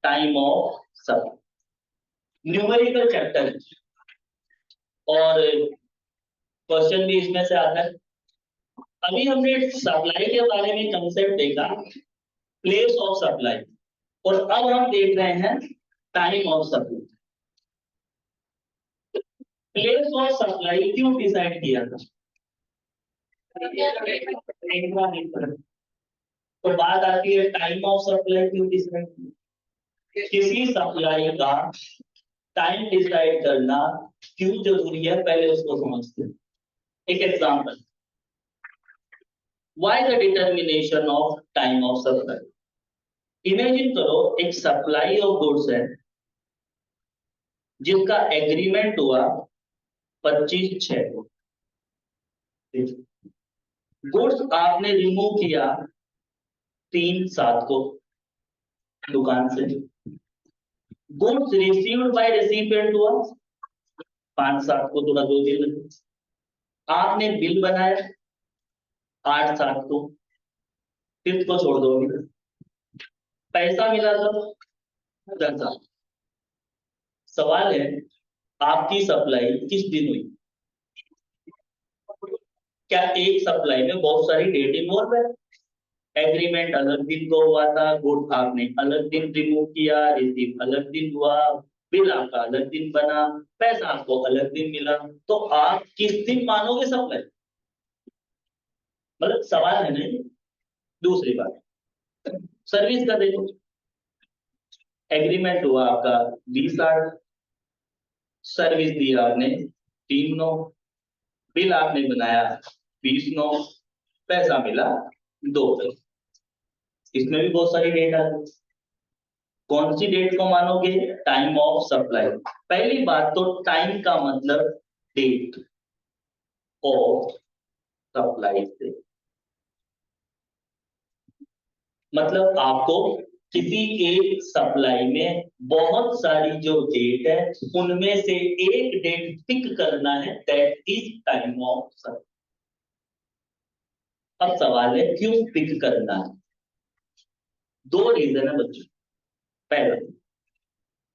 Time of supply. Numerical chapter और question भी इसमें से आता है। अभी हमने सप्लाई के बारे में कंसेप्ट देखा, प्लेस ऑफ सप्लाई, और अब हम देख रहे हैं time of supply. Place of supply क्यों डिसाइड किया था? तो बात आती है टाइम ऑफ सप्लाई क्यों डिसाइड किया। किसी सप्लाई का टाइम डिसाइड करना क्यों जरूरी है, पहले उसको समझते हैं। एक example, why the determination of time of supply. Imagine करो एक सप्लाई ऑफ गुड्स है जिसका एग्रीमेंट हुआ 25/6 को। गुड्स आपने रिमूव किया 3/7 को दुकान से। गुड्स रिसीव्ड बाय रिसिपिएंट हुआ 5/7 को, थोड़ा 2 दिन लगे। आपने बिल बनाया 8/7 को, 5th को छोड़ दो। पैसा मिला तो 10/7। सवाल है आपकी सप्लाई किस दिन हुई? क्या एक सप्लाई में बहुत सारी डेट इन्वॉल्व है? एग्रीमेंट अलग दिन को हुआ था, गुड्स आपने अलग दिन रिमूव किया, रिसीव अलग दिन हुआ, बिल आपका अलग दिन बना, पैसा आपको अलग दिन मिला, तो आप किस दिन मानोगे सप्लाई? मतलब सवाल है नहीं। दूसरी बात, सर्विस का देखो, एग्रीमेंट हुआ आपका 20/8, सर्विस दी आपने 3/9, बिल आपने बनाया 20/9, पैसा मिला 2/10। इसमें भी बहुत सारी डेट आ गई। कौन सी डेट को मानोगे? Time of supply. पहली बात तो टाइम का मतलब डेट ऑफ सप्लाई से, मतलब आपको किसी एक सप्लाई में बहुत सारी जो डेट है उनमें से एक डेट पिक करना है, that is time of supply. अब सवाल है क्यों पिक करना है? 2 रीजन है बच्चों। पहला,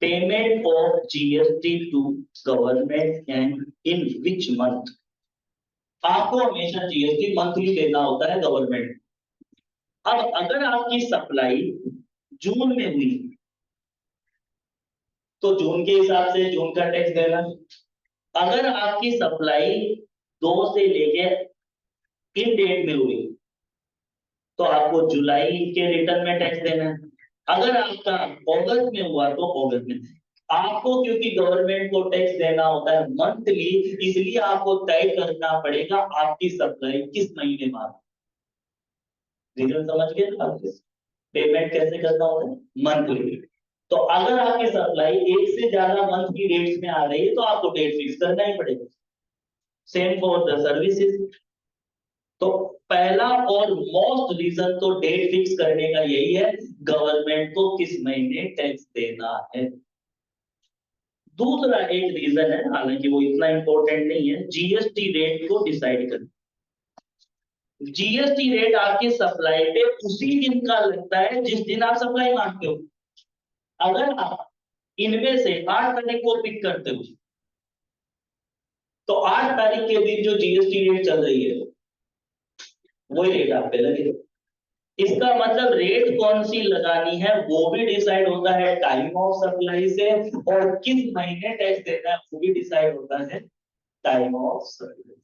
payment of GST to government and in which month. आपको हमेशा जीएसटी मंथली देना होता है गवर्नमेंट। अब अगर आपकी सप्लाई जून में हुई तो जून के हिसाब से जून का टैक्स देना। अगर आपकी सप्लाई 2 से लेके इन डेट में हुई तो आपको जुलाई के रिटर्न में टैक्स देना है। अगर आपका अगस्त में हुआ तो अगस्त में। आपको क्योंकि गवर्नमेंट को टैक्स देना होता है मंथली, इसलिए आपको तय करना पड़ेगा आपकी सप्लाई किस महीने में। रीजन समझ गए? पेमेंट कैसे करना होता है? मंथली। तो अगर आपकी सप्लाई एक से ज्यादा मंथ की डेट्स में आ रही है तो आपको डेट फिक्स करना ही पड़ेगा। Same for the services. तो पहला और मोस्ट रीजन तो डेट फिक्स करने का यही है, गवर्नमेंट को किस महीने टैक्स देना है। दूसरा एक रीजन है, हालांकि वो इतना इंपॉर्टेंट नहीं है, जीएसटी रेट को डिसाइड करना। जीएसटी रेट आपकी सप्लाई पे उसी दिन का लगता है जिस दिन आप सप्लाई मांगते हो। अगर आप इनमें से 8 तारीख को पिक करते हो तो 8 तारीख के दिन जो जीएसटी रेट चल रही है वही रेट आप पे लगेगा। इसका मतलब रेट कौन सी लगानी है वो भी डिसाइड होता है टाइम ऑफ सप्लाई से, और किस महीने टैक्स देना है वो भी डिसाइड होता है टाइम ऑफ सप्लाई।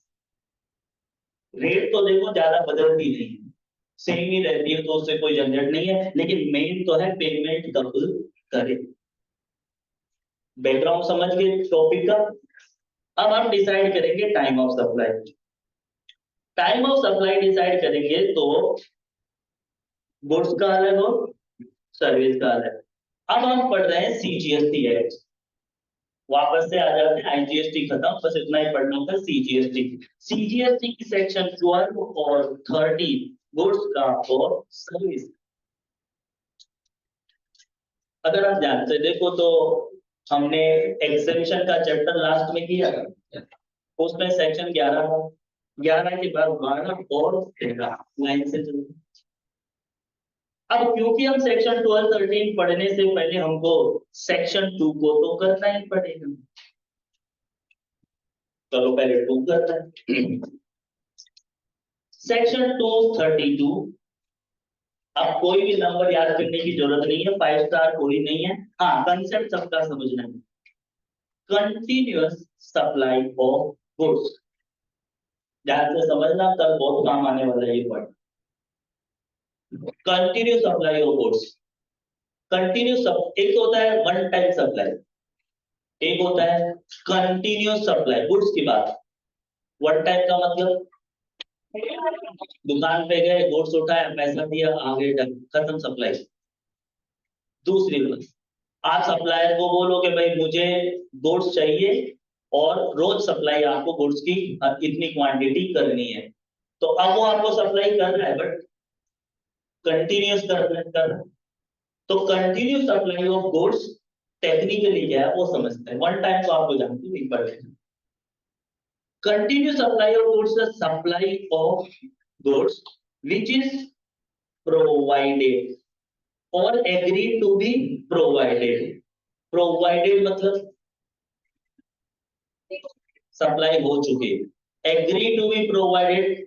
रेट तो देखो ज्यादा बदलती नहीं है, सेम ही रहती है, तो उससे कोई झंझट नहीं है, लेकिन मेन तो है पेमेंट कब करे। बैकग्राउंड समझ गए टॉपिक का। अब हम डिसाइड करेंगे time of supply. Time of supply decide करेंगे तो गुड्स का अलग हो, सर्विस का अलग। अब हम पढ़ रहे हैं सीजीएसटी एक्ट। वापस से आ जाते हैं, आईजीएसटी खत्म, बस इतना ही पढ़ना होता है। सीजीएसटी, सीजीएसटी की सेक्शन 12 और 30 गुड्स का और सर्विस। अगर आप ध्यान से देखो तो हमने एग्जेम्पशन का चैप्टर लास्ट में किया, उसमें सेक्शन 11 था, 11 के बाद 12 और 13 लाइन से चलते। अब क्योंकि हम सेक्शन 12 13 पढ़ने से पहले हमको सेक्शन 2 को तो करना ही पड़ेगा। चलो पहले 2 करना है। सेक्शन 232। अब कोई भी नंबर याद करने की जरूरत नहीं है, 5 स्टार कोई नहीं है। हाँ, कंसेप्ट सबका समझना है। कंटिन्यूअस सप्लाई ऑफ गुड्स, ध्यान से समझना, कल बहुत काम आने वाला है ये point. Continuous supply of goods, एक होता है वन टाइम सप्लाई, एक होता है कंटिन्यूअस सप्लाई गुड्स की बात। वन टाइम का मतलब दुकान पे गए, गुड्स उठाया, पैसा दिया, आगे खत्म सप्लाई। दूसरी बात, आप सप्लायर को बोलो कि भाई मुझे गुड्स चाहिए और रोज सप्लाई आपको गुड्स की इतनी क्वांटिटी करनी है, तो अब वो आपको सप्लाई कर रहा है बट कंटिन्यूअस कर रहा है। तो continuous supply of goods technically क्या है वो समझते हैं। वन टाइम तो आपको जानते हो, important. Continuous supply of goods, the supply of goods which is provided or agreed to be provided। Provided मतलब सप्लाई हो चुकी है, agree to be provided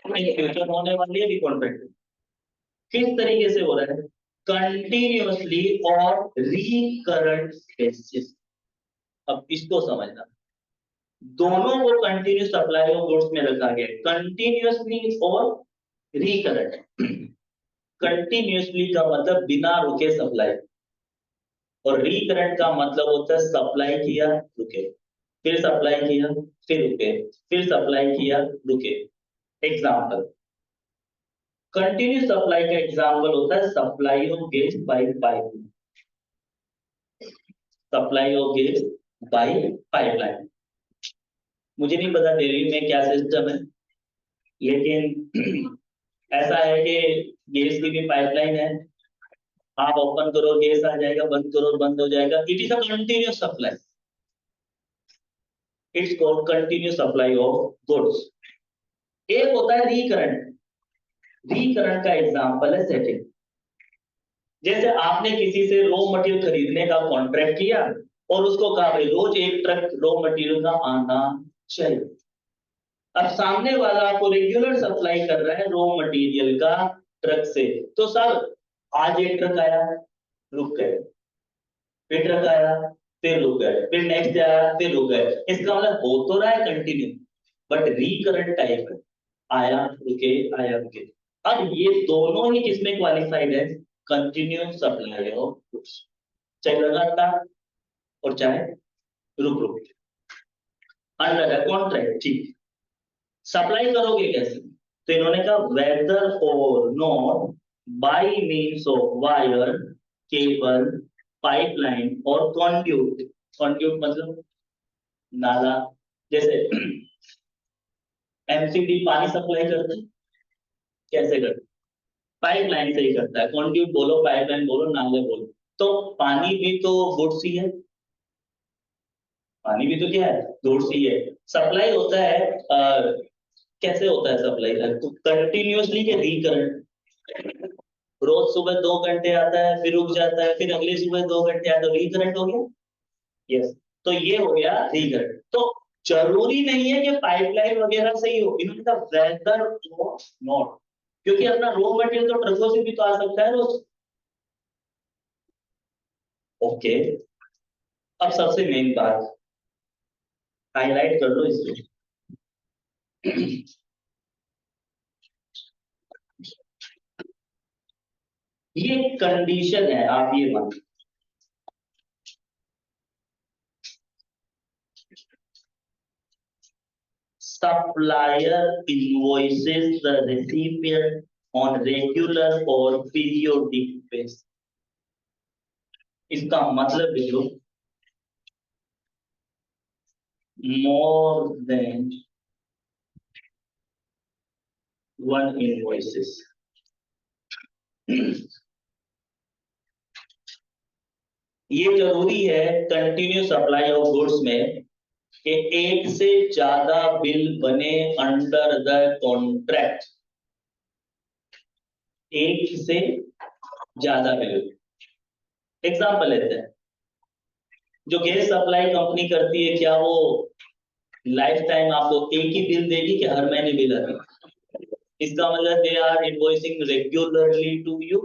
in future होने वाली है कॉन्ट्रैक्ट। किस तरीके से हो रहा है? कंटिन्यूअसली और रिकरेंट बेसिस। अब इसको समझना, दोनों को कंटिन्यूअस सप्लाई ऑफ गुड्स में रखा गया, कंटिन्यूअसली और रिकरेंट। कंटिन्यूअसली का मतलब बिना रुके सप्लाई, और रिकरेंट का मतलब होता है सप्लाई किया रुके, फिर सप्लाई किया, फिर रुके, फिर सप्लाई किया रुके। एग्जाम्पल, कंटिन्यूस सप्लाई का एग्जाम्पल होता है supply of gas by pipeline. Supply of gas by pipeline, मुझे नहीं पता दिल्ली में क्या सिस्टम है, लेकिन ऐसा है कि गैस की भी पाइपलाइन है, आप ओपन करो गैस आ जाएगा, बंद करो बंद हो जाएगा। It is a continuous supply, it's called continuous supply of goods. एक होता है रिकरेंट, रिकरेंट का एग्जांपल है सेटिंग। जैसे आपने किसी से रॉ मटेरियल खरीदने का कॉन्ट्रैक्ट किया और उसको कहा भाई रोज एक ट्रक रॉ मटेरियल का आना चाहिए। अब सामने वाला आपको रेगुलर सप्लाई कर रहा है रॉ मटेरियल का ट्रक से, तो सर आज एक ट्रक आया, रुक गए, फिर ट्रक आया, फिर रुक गए, फिर नेक्स्ट आया, फिर रुक गए। इसका मतलब हो तो रहा है कंटिन्यू, बट रिकरेंट टाइप है, आया रुके आया रुके। अब ये दोनों ही किसमें क्वालिफाइड है? कंटिन्यूअस सप्लाई ऑफ गुड्स, चाहे लगातार और चाहे रुक रुक, अंडर कॉन्ट्रैक्ट। ठीक, सप्लाई करोगे कैसे? तो इन्होंने कहा वेदर और not by means of wire, cable, pipeline और कॉन्ड्यूट। कॉन्ड्यूट मतलब नाला। जैसे एमसीडी पानी सप्लाई करते हैं, कैसे करते? पाइपलाइन से ही करता है। कॉन्ड्यूट बोलो, पाइपलाइन बोलो, नाले बोलो, तो पानी भी तो गुड्स ही है, पानी भी तो क्या है, गुड्स ही है। सप्लाई होता है कैसे होता है सप्लाई? तो कंटिन्यूअसली के रिकरेंट, रोज सुबह 2 घंटे आता है, फिर रुक जाता है, फिर अगली सुबह 2 घंटे आता है, रिकरेंट हो गया। यस, तो ये हो गया रिकरेंट। तो जरूरी नहीं है कि पाइपलाइन वगैरह से ही हो, इन्होंने कहा वेदर और नॉट, क्योंकि अपना रॉ मटेरियल तो ट्रकों से भी तो आ सकता है रोज। ओके, अब सबसे मेन बात हाईलाइट कर लो इसको। ये कंडीशन है, आप ये मान, supplier invoices the recipient on regular or periodic basis। इसका मतलब देखो, more than one invoices। ये जरूरी है कंटिन्यू सप्लाई ऑफ गुड्स में कि एक से ज्यादा बिल बने अंडर द कॉन्ट्रैक्ट, एक से ज्यादा मिलेगा। एग्जाम्पल लेते हैं, जो गैस सप्लाई कंपनी करती है, क्या वो लाइफ टाइम आपको एक ही बिल देगी कि हर महीने बिल आएगा? इसका मतलब they are invoicing regularly to you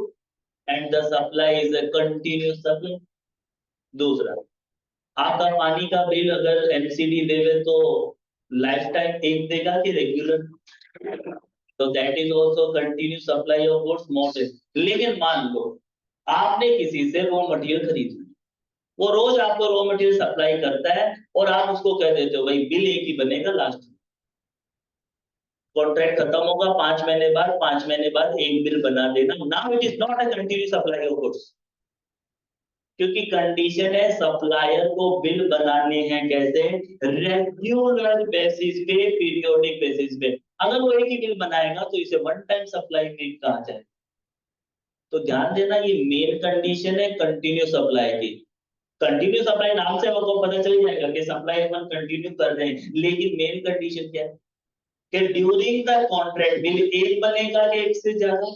and the supply is a continuous supply. दूसरा, आपका पानी का बिल अगर एमसीडी देवे तो लाइफ टाइम एक देगा कि रेगुलर? तो that is also continuous supply of goods model. लेकिन मान लो आपने किसी से रॉ मटेरियल खरीदा, वो रोज आपको रॉ मटेरियल सप्लाई करता है और आप उसको कह देते हो भाई बिल एक ही बनेगा लास्ट। कॉन्ट्रैक्ट खत्म होगा 5 महीने बाद, 5 महीने बाद एक बिल बना देना। Now it is not a continuous supply of goods, क्योंकि कंडीशन है सप्लायर को बिल बनाने हैं कैसे? रेगुलर बेसिस पे, पीरियोडिक बेसिस पे। अगर वो एक ही बिल बनाएगा तो इसे वन टाइम सप्लाई बिल कहा जाए। तो ध्यान देना, ये मेन कंडीशन है कंटिन्यू सप्लाई की। कंटिन्यू सप्लाई नाम से आपको पता चल जाएगा कि सप्लाई अपन कंटिन्यू कर रहे हैं, लेकिन मेन कंडीशन क्या है कि ड्यूरिंग द कॉन्ट्रैक्ट बिल एक बनेगा कि एक से ज्यादा?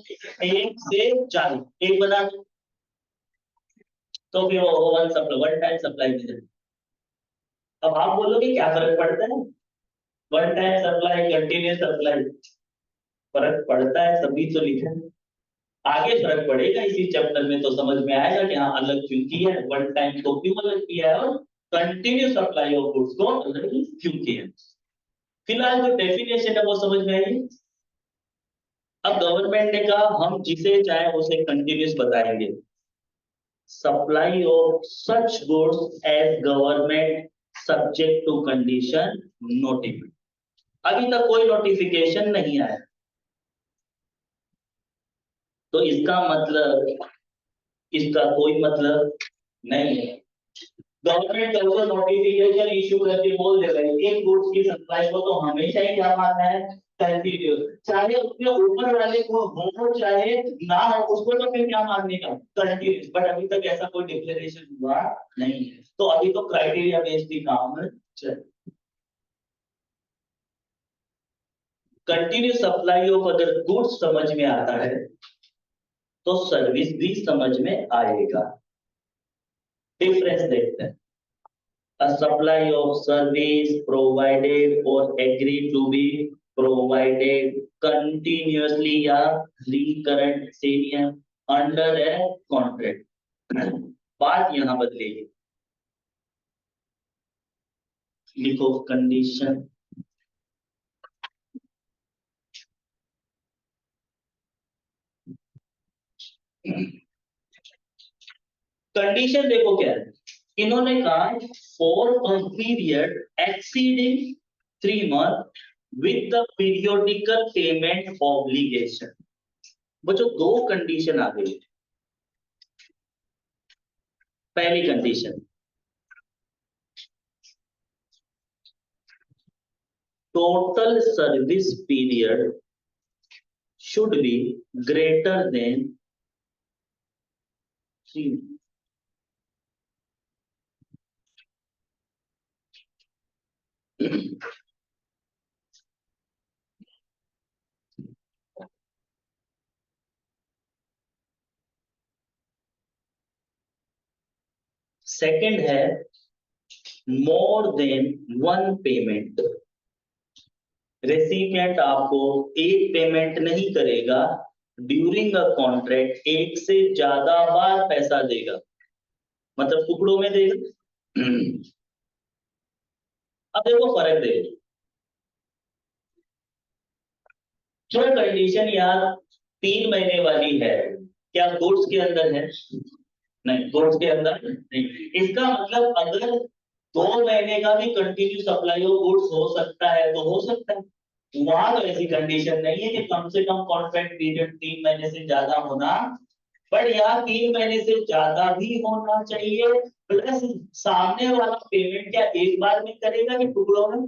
एक से ज्यादा, एक बना तो फिर वो वन टाइम सप्लाई में जाए। अब आप बोलोगे क्या फर्क पड़ता है one time supply continuous supply? फर्क पड़ता है, सभी तो लिखा है। आगे फर्क पड़ेगा इसी चैप्टर में तो समझ में आएगा कि हाँ अलग क्यों किया है, वन टाइम को क्यों अलग किया है और कंटिन्यू सप्लाई ऑफ गुड्स को अलग क्यों किया है। फिलहाल जो डेफिनेशन है वो समझ में आई। अब गवर्नमेंट ने कहा हम जिसे चाहे उसे कंटिन्यूस बताएंगे। Supply of such goods as government subject to condition notification. अभी तक कोई नोटिफिकेशन नहीं आया, तो इसका मतलब, इसका कोई मतलब नहीं है। गवर्नमेंट अगर नोटिफिकेशन इशू करके बोल दे रही है एक गुड्स की सप्लाई को तो हमेशा ही क्या मानना है? कंटिन्यूस। चाहे उसके ऊपर वाले को हो चाहे ना हो, उसको तो फिर क्या मानने का? कंटिन्यूस। बट अभी तक ऐसा कोई डिक्लेरेशन हुआ नहीं है, तो अभी तो क्राइटेरिया बेस्ड ही काम चल। कंटिन्यूस सप्लाई ऑफ अगर गुड्स समझ में आता है तो सर्विस भी समझ में आएगा। डिफरेंस देखते हैं। A supply of service provided or agreed to be provided continuously या recurrent senior under a contract। बात यहां बदलेगी, लिखो कंडीशन। कंडीशन देखो क्या है, इन्होंने कहा for a period exceeding 3 months with the periodical payment obligation. वो जो दो कंडीशन आ गई, पहली condition total service period should be greater than 3। Second है more than one payment. Recipient आपको एक पेमेंट नहीं करेगा, ड्यूरिंग अ कॉन्ट्रैक्ट एक से ज्यादा बार पैसा देगा, मतलब टुकड़ों में देगा। अब देखो फर्क देखो, जो कंडीशन यार 3 महीने वाली है, क्या गुड्स के अंदर है? नहीं, गुड्स के अंदर नहीं। इसका मतलब अगर 2 महीने का भी कंटिन्यू सप्लाई ऑफ गुड्स हो सकता है तो हो सकता है। वहां तो ऐसी कंडीशन नहीं है कि कम से कम कॉन्ट्रैक्ट पीरियड 3 महीने से ज्यादा होना, पर यहाँ 3 महीने से ज्यादा भी होना चाहिए। प्लस सामने वाला पेमेंट क्या एक बार में करेगा कि टुकड़ों में?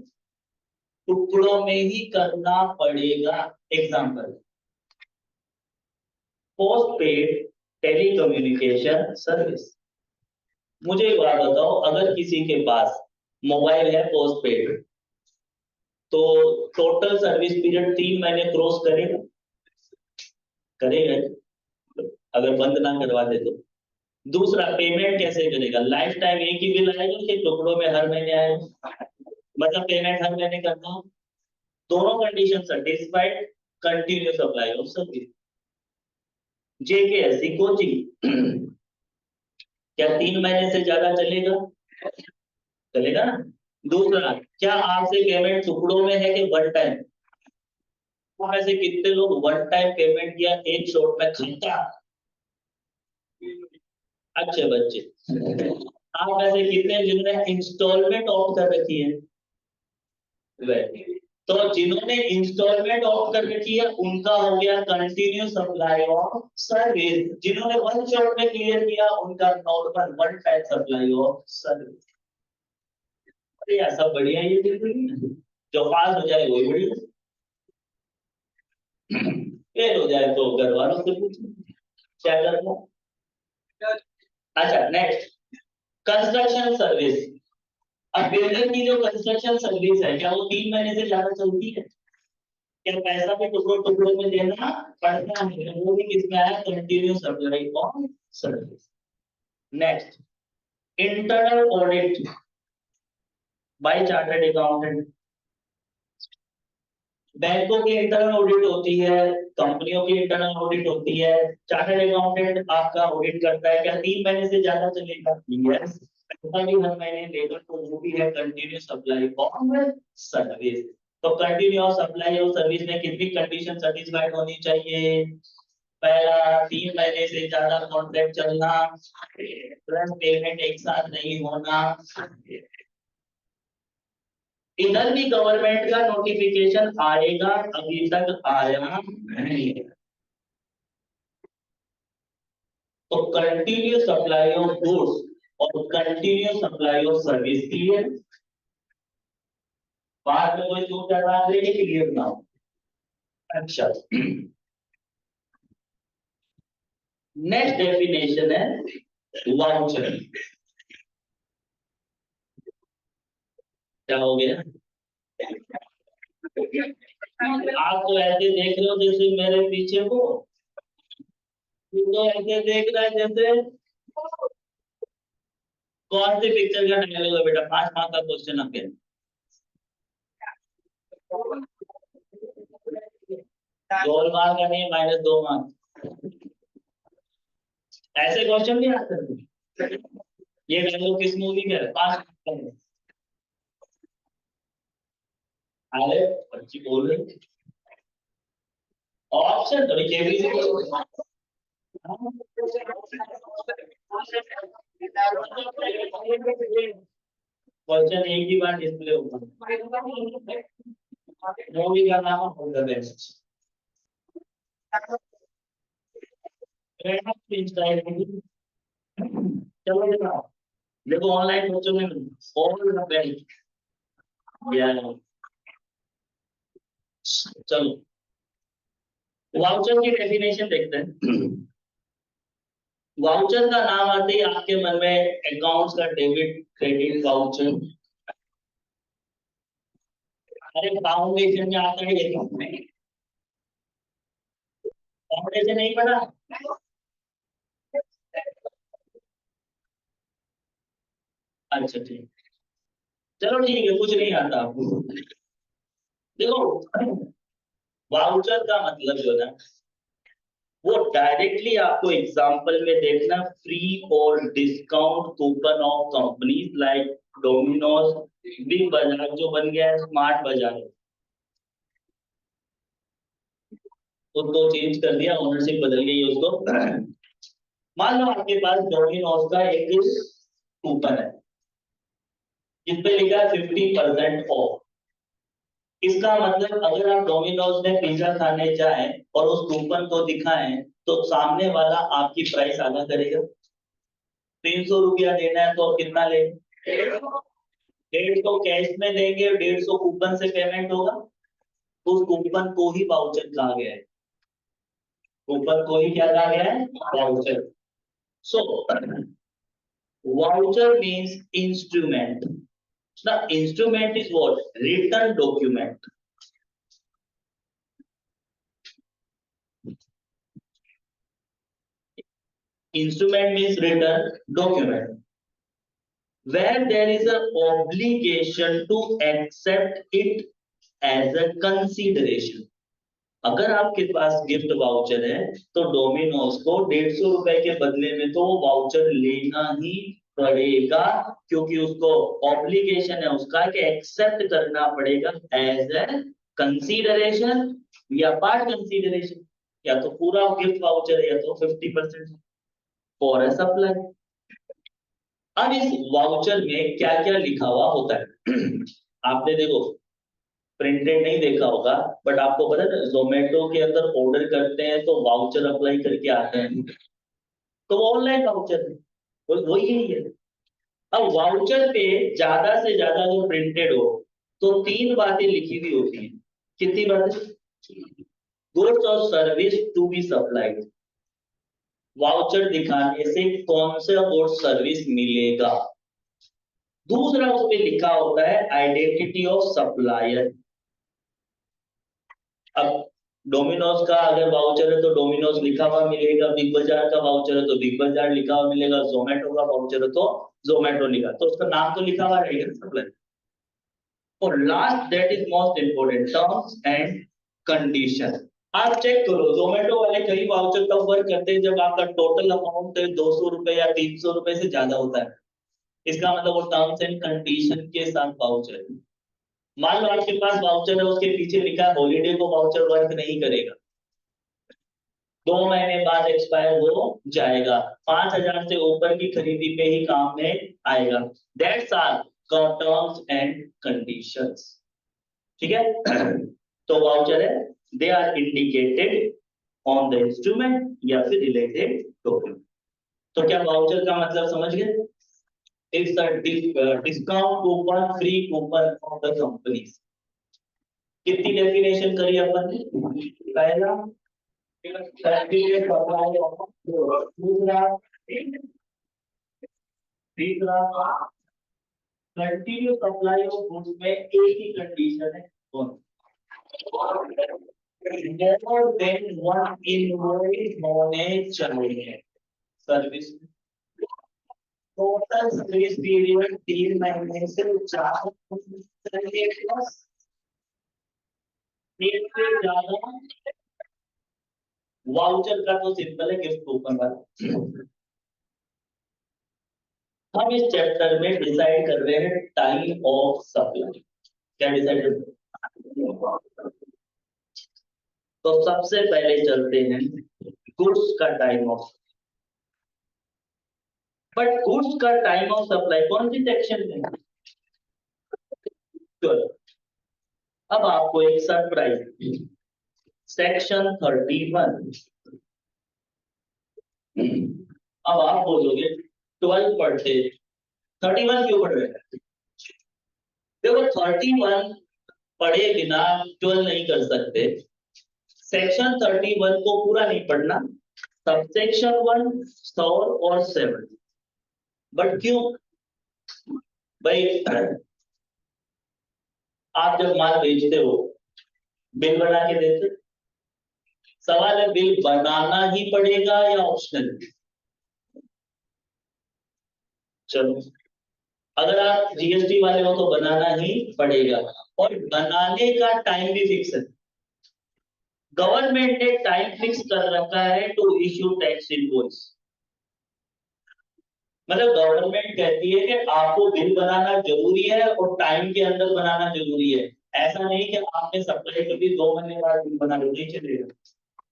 टुकड़ों में ही करना पड़ेगा। Example, post paid telecommunication service. मुझे एक बात बताओ, अगर किसी के पास मोबाइल है पोस्ट पेड, तो टोटल सर्विस पीरियड 3 महीने क्रॉस करेगा? करेगा। अगर बंद ना करवा दे तो। दूसरा, पेमेंट कैसे करेगा? लाइफ टाइम एक ही बिल आएगा कि टुकड़ों में हर महीने आएगा? मतलब पेमेंट हर महीने करना हो। दोनों condition satisfied, continue supply of service. JKSC coaching क्या 3 महीने से ज्यादा चलेगा? चलेगा ना। दूसरा, क्या आपसे पेमेंट टुकड़ों में है कि वन टाइम? तो में से कितने लोग वन टाइम पेमेंट किया एक शॉट में खाता? अच्छे बच्चे। आप में से कितने जिन्होंने इंस्टॉलमेंट ऑफ कर रखी है? तो जिन्होंने इंस्टॉलमेंट ऑफ कर रखी है उनका हो गया कंटिन्यू सप्लाई ऑफ सर्विस। जिन्होंने वन शॉट में क्लियर किया उनका normal one time supply of service. अरे यार सब बढ़िया है, ये बिल्कुल जो पास हो जाए वही बढ़िया, फेल हो जाए तो घर वालों से पूछो क्या करना। अच्छा नेक्स्ट, कंस्ट्रक्शन सर्विस। अब बिल्डर की जो कंस्ट्रक्शन सर्विस है क्या वो 3 महीने से ज्यादा चलती है? क्या पैसा भी टुकड़ों टुकड़ों में देना पड़ता है? वो भी किसमें आया? Continue supply of service. Next, internal audit bye chartered accountant. बैंकों की इंटरनल ऑडिट होती है, कंपनियों की इंटरनल ऑडिट होती है, चार्टर्ड अकाउंटेंट आपका ऑडिट करता है। क्या 3 महीने से ज्यादा चलेगा? यस। पैसा भी हर महीने लेबर को वो भी है कंटिन्यू सप्लाई ऑफ सर्विस। तो कंटिन्यू सप्लाई ऑफ सर्विस में कितनी कंडीशन सेटिस्फाइड होनी चाहिए? पहला, 3 महीने से ज्यादा कॉन्ट्रैक्ट चलना, प्लस पेमेंट एक साथ नहीं होना। इधर भी गवर्नमेंट का नोटिफिकेशन आएगा, अभी तक आया नहीं है। तो कंटिन्यू सप्लाई ऑफ गुड्स और continue supply of service clear. बाद में कोई दो चार बात लेके क्लियर ना हो। अच्छा, नेक्स्ट डेफिनेशन है वाउचर। क्या हो गया? आप तो ऐसे देख रहे हो जैसे मेरे पीछे को, तो ऐसे देख रहा है जैसे कौन सी पिक्चर का डायलॉग है बेटा? 5 मार्क का क्वेश्चन आपके। गोलमाल का नहीं, -2 मार्क। ऐसे क्वेश्चन नहीं आते। ये डायलॉग किस मूवी का है? 5 मार्क का है। अरे बच्ची बोल रही ऑप्शन थोड़ी केबीसी क्वेश्चन एक ही बार डिस्प्ले होगा। मूवी का नाम ऑल द बेस्ट। चलो देखो ऑनलाइन बच्चों में ऑल द बेस्ट। चलो वाउचर की डेफिनेशन देखते हैं। वाउचर का नाम आते ही आपके मन में अकाउंट्स का डेबिट क्रेडिट वाउचर। अरे फाउंडेशन में आता है ये फाउंडेशन नहीं पता? अच्छा ठीक, चलो ठीक है, कुछ नहीं आता आपको। देखो वाउचर का मतलब जो है ना वो डायरेक्टली आपको एग्जांपल में देखना, फ्री और discount coupon of companies like Domino's, big बाजार जो बन गया है स्मार्ट बाजार, उसको चेंज कर दिया, ओनरशिप बदल गई उसको। मान लो आपके पास डोमिनोज का एक कूपन है जिसपे लिखा है 50% ऑफ। इसका मतलब अगर आप डोमिनोज में पिज्जा खाने जाएं और उस कूपन को दिखाएं तो सामने वाला आपकी प्राइस आधा करेगा। 300 रुपया देना है तो कितना लेंगे? 150 कैश में लेंगे, 150 कूपन से पेमेंट होगा। उस कूपन को ही वाउचर कहा गया है। कूपन को ही क्या कहा गया है? Voucher. So voucher means instrument. The instrument is what? Written document. Instrument means written document. Where there is an obligation to accept it as a consideration. अगर आपके पास गिफ्ट वाउचर है तो डोमिनोज को 150 रुपए के बदले में तो वो वाउचर लेना ही पड़ेगा, क्योंकि उसको ऑब्लिगेशन है उसका कि एक्सेप्ट करना पड़ेगा एज ए कंसीडरेशन या पार्ट कंसीडरेशन, या तो पूरा गिफ्ट वाउचर है या तो 50% फॉर ए सप्लाई। अब इस वाउचर में क्या क्या लिखा हुआ होता है आपने देखो प्रिंटेड नहीं देखा होगा, बट आपको पता है जोमेटो के अंदर ऑर्डर करते हैं तो वाउचर अप्लाई करके आते हैं, तो वो ऑनलाइन वाउचर है, वो यही है। अब वाउचर पे ज्यादा से ज्यादा जो प्रिंटेड हो तो 3 बातें लिखी हुई होती हैं। कितनी बातें? गुड्स और service to be supplied. Voucher दिखाने से कौन सा गुड सर्विस मिलेगा। दूसरा उस पे लिखा होता है आइडेंटिटी ऑफ सप्लायर। अब डोमिनोज का अगर वाउचर है तो डोमिनोज लिखा हुआ मिलेगा, बिग बाजार का वाउचर है तो बिग बाजार लिखा हुआ मिलेगा, जोमेटो का वाउचर है तो जोमेटो लिखा, तो उसका नाम तो लिखा हुआ रहेगा सप्लायर। और last that is most important, terms and condition. आप चेक करो जोमेटो वाले कई वाउचर तब वर्क करते हैं जब आपका टोटल अमाउंट 200 रुपए या 300 रुपए से ज्यादा होता है, इसका मतलब वो टर्म्स एंड कंडीशन के साथ वाउचर है। मान लो आपके पास वाउचर है उसके पीछे लिखा है हॉलीडे को वाउचर वर्क नहीं करेगा, 2 महीने बाद एक्सपायर हो जाएगा, 5,000 से ऊपर की खरीदी पे ही काम में आएगा। That's are terms and conditions. ठीक है तो वाउचर है, they are indicated on the instrument या फिर रिलेटेड डॉक्यूमेंट। तो क्या वाउचर का मतलब समझ गए? It's a discount coupon, free coupon of the companies. कितनी डेफिनेशन करी अपन ने? पहला तीसरा कंटिन्यू सप्लाई ऑफ गुड्स में एक ही कंडीशन है, कौन? मोर देन वन इनवॉइस होने चाहिए। सर्विस टोटल सर्विस पीरियड 3 महीने से 4 महीने प्लस एक से ज्यादा। वाउचर का तो सिंपल है गिफ्ट कूपन वाला। हम इस चैप्टर में डिसाइड कर रहे हैं टाइम ऑफ सप्लाई। क्या डिसाइड कर रहे हैं? तो सबसे पहले चलते हैं गुड्स का टाइम ऑफ। बट गुड्स का टाइम ऑफ सप्लाई कौन सी सेक्शन में? चलो अब आपको एक सरप्राइज, सेक्शन 31। अब आप बोलोगे 12 पढ़ते, 31 क्यों पढ़ रहे हैं? देखो 31 पढ़े बिना 12 नहीं कर सकते। सेक्शन 31 को पूरा नहीं पढ़ना, सब सेक्शन 1 100 और 7। बट क्यों भाई? आप जब माल बेचते हो बिल बना के देते, सवाल है बिल बनाना ही पड़ेगा या ऑप्शनल? चलो अगर आप जीएसटी वाले हो तो बनाना ही पड़ेगा, और बनाने का टाइम भी फिक्स है। गवर्नमेंट ने टाइम फिक्स कर रखा है टू इश्यू टैक्स इनवॉइस। मतलब गवर्नमेंट कहती है कि आपको बिल बनाना जरूरी है और टाइम के अंदर बनाना जरूरी है। ऐसा नहीं कि आपने सप्लाई कर दी 2 महीने बाद बिल बना लो, नहीं चलेगा।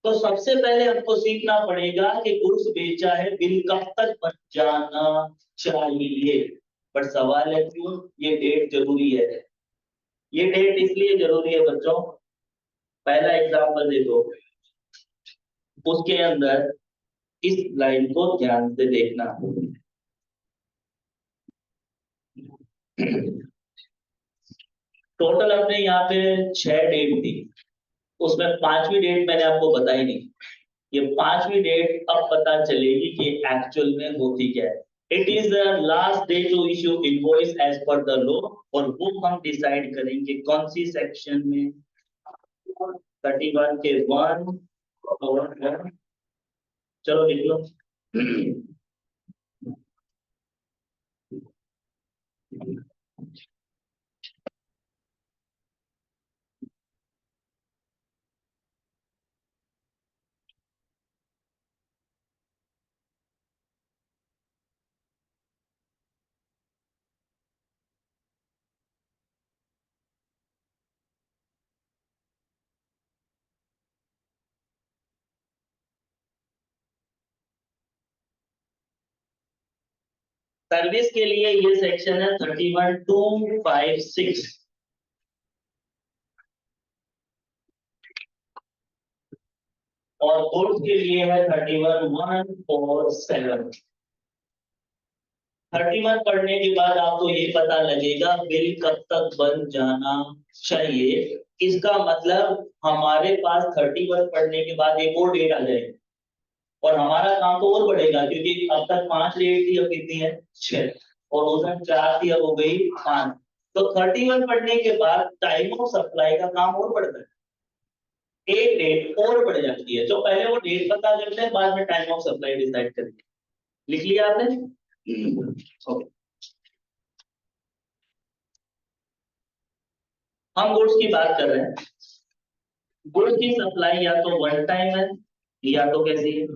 तो सबसे पहले हमको सीखना पड़ेगा कि गुड्स बेचा है, बिल कब तक बन जाना चाहिए। बट सवाल है क्यों ये डेट जरूरी है? ये डेट इसलिए जरूरी है बच्चों, पहला एग्जांपल देखो, उसके अंदर इस लाइन को ध्यान से देखना। टोटल अपने यहाँ पे 6 डेट थी, उसमें 5वीं डेट मैंने आपको बताई नहीं। ये 5वीं डेट अब पता चलेगी कि एक्चुअल में होती क्या है। It is the last day to issue invoice as per the law, और वो हम डिसाइड करेंगे कौन सी सेक्शन में, 31 के 1 और 1। चलो लिख लो सर्विस के लिए ये सेक्शन है 31256 और गुड्स के लिए है 31147। 31 पढ़ने के बाद आपको ये पता लगेगा बिल कब तक बन जाना चाहिए। इसका मतलब हमारे पास 31 पढ़ने के बाद एक और डेट आ जाएगी और हमारा काम तो और बढ़ेगा, क्योंकि अब तक 5 डेट थी, अब कितनी है 6, और उस दिन 4 थी, अब हो गई 5। तो 31 पढ़ने के बाद टाइम ऑफ सप्लाई का काम और बढ़ता है, एक डेट और बढ़ जाती है। तो पहले वो डेट पता करते हैं, बाद में टाइम ऑफ सप्लाई डिसाइड करेंगे। लिख लिया आपने? ओके। हम गुड्स की बात कर रहे हैं। गुड्स की सप्लाई या तो वन टाइम है या तो कैसी है,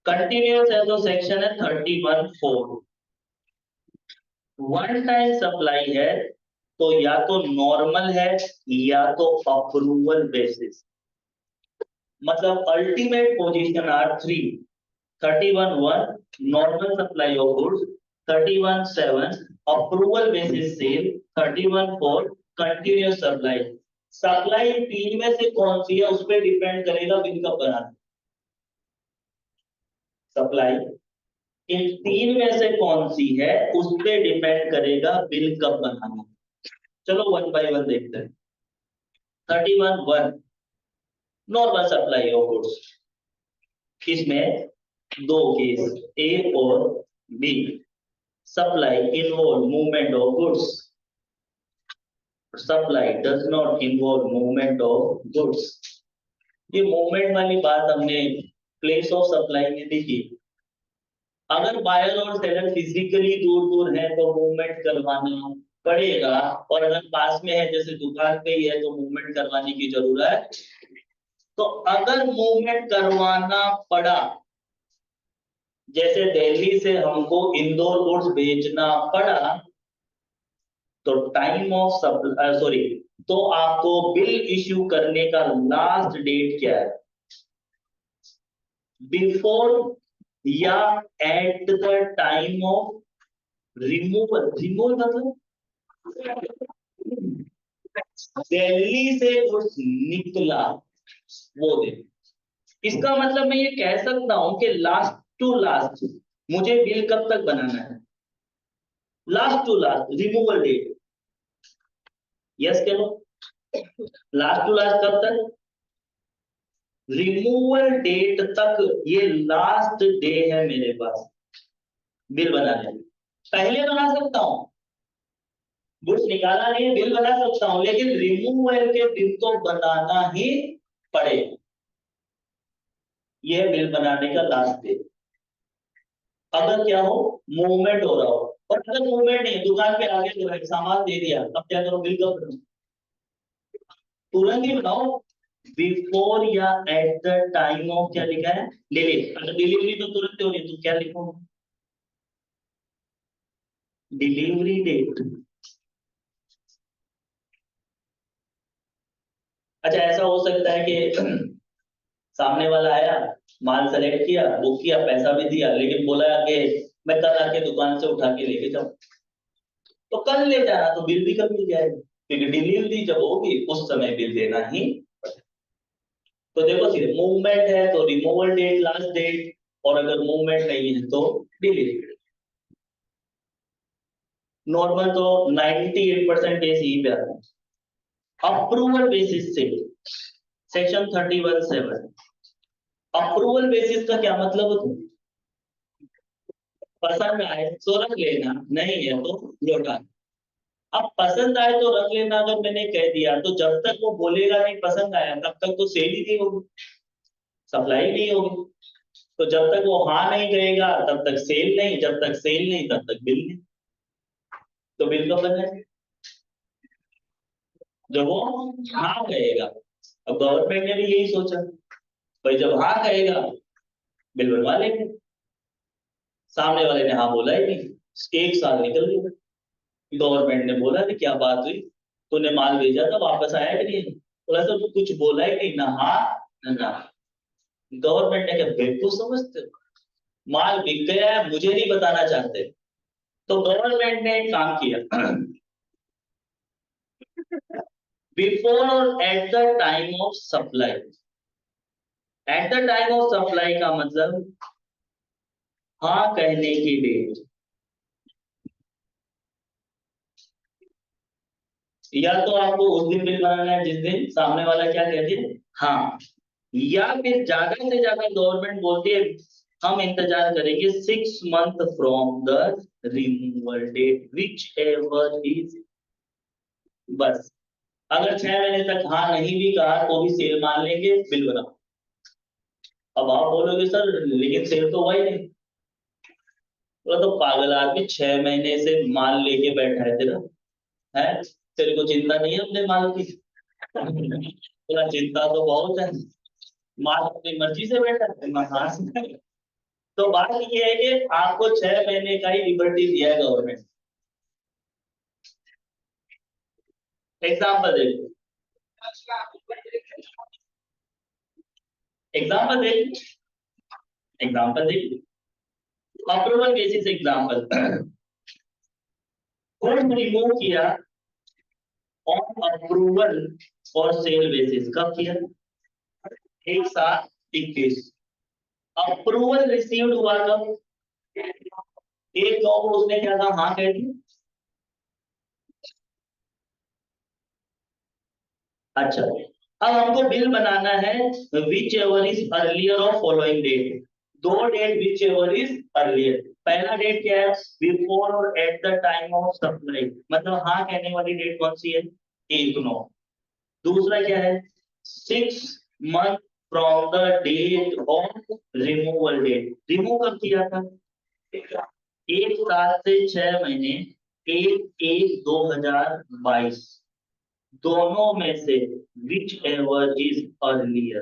कंटिन्यूअस है, तो सेक्शन है 31(4). वन टाइम सप्लाई है तो या तो नॉर्मल है या तो अप्रूवल बेसिस। मतलब ultimate position are 3: 31(1) normal supply of goods, 31(7) approval basis sale, 31(4) continuous supply. Supply तीन में से कौन सी है उस पर डिपेंड करेगा बिल कब बनाना। सप्लाई इन तीन में से कौन सी है उस पर डिपेंड करेगा बिल कब बनाना। चलो वन बाय वन देखते हैं। 31(1) नॉर्मल सप्लाई ऑफ गुड्स, इसमें दो केस ए और B. Supply involve movement of goods, supply does not involve movement of goods. ये मूवमेंट वाली बात हमने प्लेस ऑफ सप्लाई में भी की। अगर बायर और सेलर फिजिकली दूर दूर है तो मूवमेंट करवाना पड़ेगा, और अगर पास में है जैसे दुकान पे ही है तो मूवमेंट करवाने की जरूरत। तो अगर मूवमेंट करवाना पड़ा, जैसे दिल्ली से हमको इंदौर गुड्स भेजना पड़ा, तो टाइम ऑफ सॉरी, तो आपको बिल इश्यू करने का लास्ट डेट क्या है? बिफोर या eight the time of removal. Removal मतलब दिल्ली से गुड्स निकला वो दिन। इसका मतलब मैं ये कह सकता हूं कि लास्ट टू लास्ट मुझे बिल कब तक बनाना है? Last to last removal date. Yes कह लो। लास्ट टू लास्ट कब तक? रिमूवल डेट तक ये लास्ट डे है मेरे पास बिल बनाने। पहले बना सकता हूं, गुड्स निकाला नहीं है, बिल बना सकता हूं, लेकिन रिमूवल के दिन तो बनाना ही पड़ेगा। ये बिल बनाने का लास्ट डे। अगर क्या हो, मूवमेंट हो रहा हो, और अगर मूवमेंट नहीं, दुकान पे आगे जो है सामान दे दिया, अब क्या करो? बिल कब बनाओ? तुरंत ही बनाओ। बिफोर या एट द टाइम ऑफ क्या लिखा है? डिलीवरी। अगर डिलीवरी तो तुरंत हो रही है तो क्या लिखो? Delivery date. अच्छा, ऐसा हो सकता है कि सामने वाला आया, माल सेलेक्ट किया, बुक किया, पैसा भी दिया, लेकिन बोला कि मैं कल आके दुकान से उठा के लेके जाऊं। तो कल ले जाना तो बिल भी कल मिल जाएगा, क्योंकि डिलीवरी जब होगी उस समय बिल देना ही। तो देखो सीधे मूवमेंट है तो रिमूवल डेट लास्ट डेट, और अगर मूवमेंट नहीं है तो डिलीवरी। नॉर्मल तो 98% केस यही पे आता है। अप्रूवल बेसिस से सेक्शन 31(7), अप्रूवल बेसिस का क्या मतलब होता है? पसंद आए तो रख लेना, नहीं है तो लौटा। अब पसंद आए तो रख लेना अगर मैंने कह दिया, तो जब तक वो बोलेगा नहीं पसंद आया तब तक तो सेल ही नहीं होगी। सप्लाई नहीं होगी। तो जब तक वो हाँ नहीं कहेगा तब तक सेल नहीं, जब तक सेल नहीं तब तक बिल नहीं। तो बिल कब बनेगा? जब वो हाँ कहेगा। अब गवर्नमेंट ने भी यही सोचा, भाई जब हाँ कहेगा बिल बनवा लेंगे। सामने वाले ने हाँ बोला ही नहीं, 1 साल निकल गया। गवर्नमेंट ने बोला कि क्या बात हुई, तूने माल भेजा था वापस आया कि नहीं? बोला सर कुछ बोला ही नहीं, ना हाँ ना ना। गवर्नमेंट ने क्या बेवकूफ समझते हो? माल बिक गया है, मुझे नहीं बताना चाहते। तो गवर्नमेंट ने एक काम किया, बिफोर और at the time of supply. Eight the time of supply का मतलब हाँ कहने की डेट, या तो आपको उस दिन बिल बनाना है जिस दिन सामने वाला क्या कहते हैं हाँ, या फिर ज्यादा से ज्यादा गवर्नमेंट बोलती है हम इंतजार करेंगे 6 month from the removal date whichever is. बस अगर 6 महीने तक हाँ नहीं भी कहा तो भी सेल मान लेंगे, बिल बनाओ। अब आप बोलोगे सर लेकिन सेल तो हुआ ही नहीं। बोला तो पागल आदमी, 6 महीने से माल लेके बैठा है तेरा, है तेरे को चिंता नहीं है अपने माल की? बोला चिंता तो बहुत है, माल अपनी मर्जी से बैठा है मैं कहाँ से। तो बात ये है कि आपको 6 महीने का ही लिबर्टी दिया है गवर्नमेंट। एग्जाम्पल देखो, एग्जाम्पल देखो, एग्जाम्पल देखो। Approval basis example, goods remove किया ऑन अप्रूवल और सेल बेसिस, कब किया? 1/7/21। अप्रूवल रिसीव्ड हुआ कब? 1/9 को उसने क्या कहा हाँ कह दी। अच्छा, अब हमको बिल बनाना है whichever is earlier of following date. दो date whichever is earlier. पहला डेट क्या है? बिफोर और at the time of supply, मतलब हाँ कहने वाली डेट कौन सी है? 1/9। दूसरा क्या है? 6 month from the date of removal date. Remove कब किया था? 1/7 से 6 महीने, 1/1/2022। दोनों में से विच एवर इज अर्लियर।